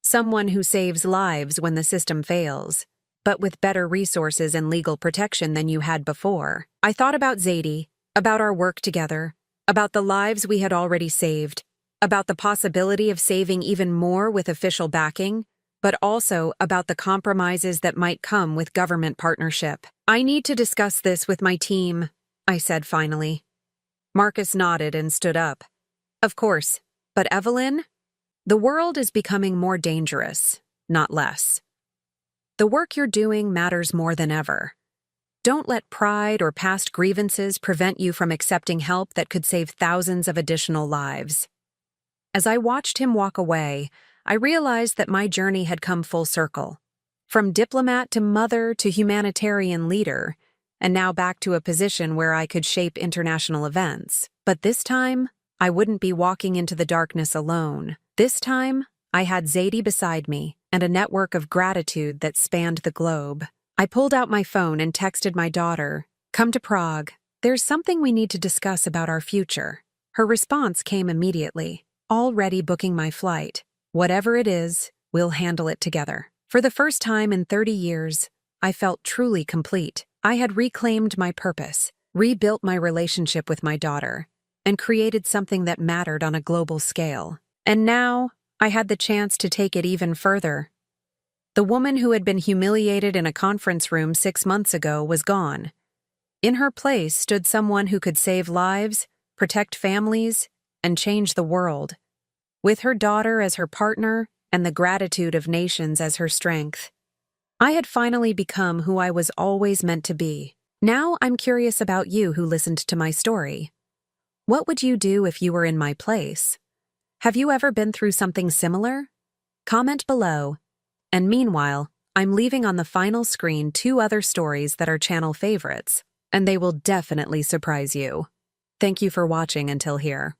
Someone who saves lives when the system fails, but with better resources and legal protection than you had before. I thought about Zadie, about our work together, about the lives we had already saved, about the possibility of saving even more with official backing, but also about the compromises that might come with government partnership. I need to discuss this with my team, I said finally. Marcus nodded and stood up. Of course, but Evelyn? The world is becoming more dangerous, not less. The work you're doing matters more than ever. Don't let pride or past grievances prevent you from accepting help that could save thousands of additional lives. As I watched him walk away, I realized that my journey had come full circle. From diplomat to mother to humanitarian leader, and now back to a position where I could shape international events. But this time, I wouldn't be walking into the darkness alone. This time, I had Zadie beside me and a network of gratitude that spanned the globe. I pulled out my phone and texted my daughter, "Come to Prague. There's something we need to discuss about our future." Her response came immediately, "Already booking my flight. Whatever it is, we'll handle it together." For the first time in 30 years, I felt truly complete. I had reclaimed my purpose, rebuilt my relationship with my daughter, and created something that mattered on a global scale. And now, I had the chance to take it even further. The woman who had been humiliated in a conference room 6 months ago was gone. In her place stood someone who could save lives, protect families, and change the world. With her daughter as her partner and the gratitude of nations as her strength. I had finally become who I was always meant to be. Now I'm curious about you who listened to my story. What would you do if you were in my place? Have you ever been through something similar? Comment below. And meanwhile, I'm leaving on the final screen 2 other stories that are channel favorites, and they will definitely surprise you. Thank you for watching until here.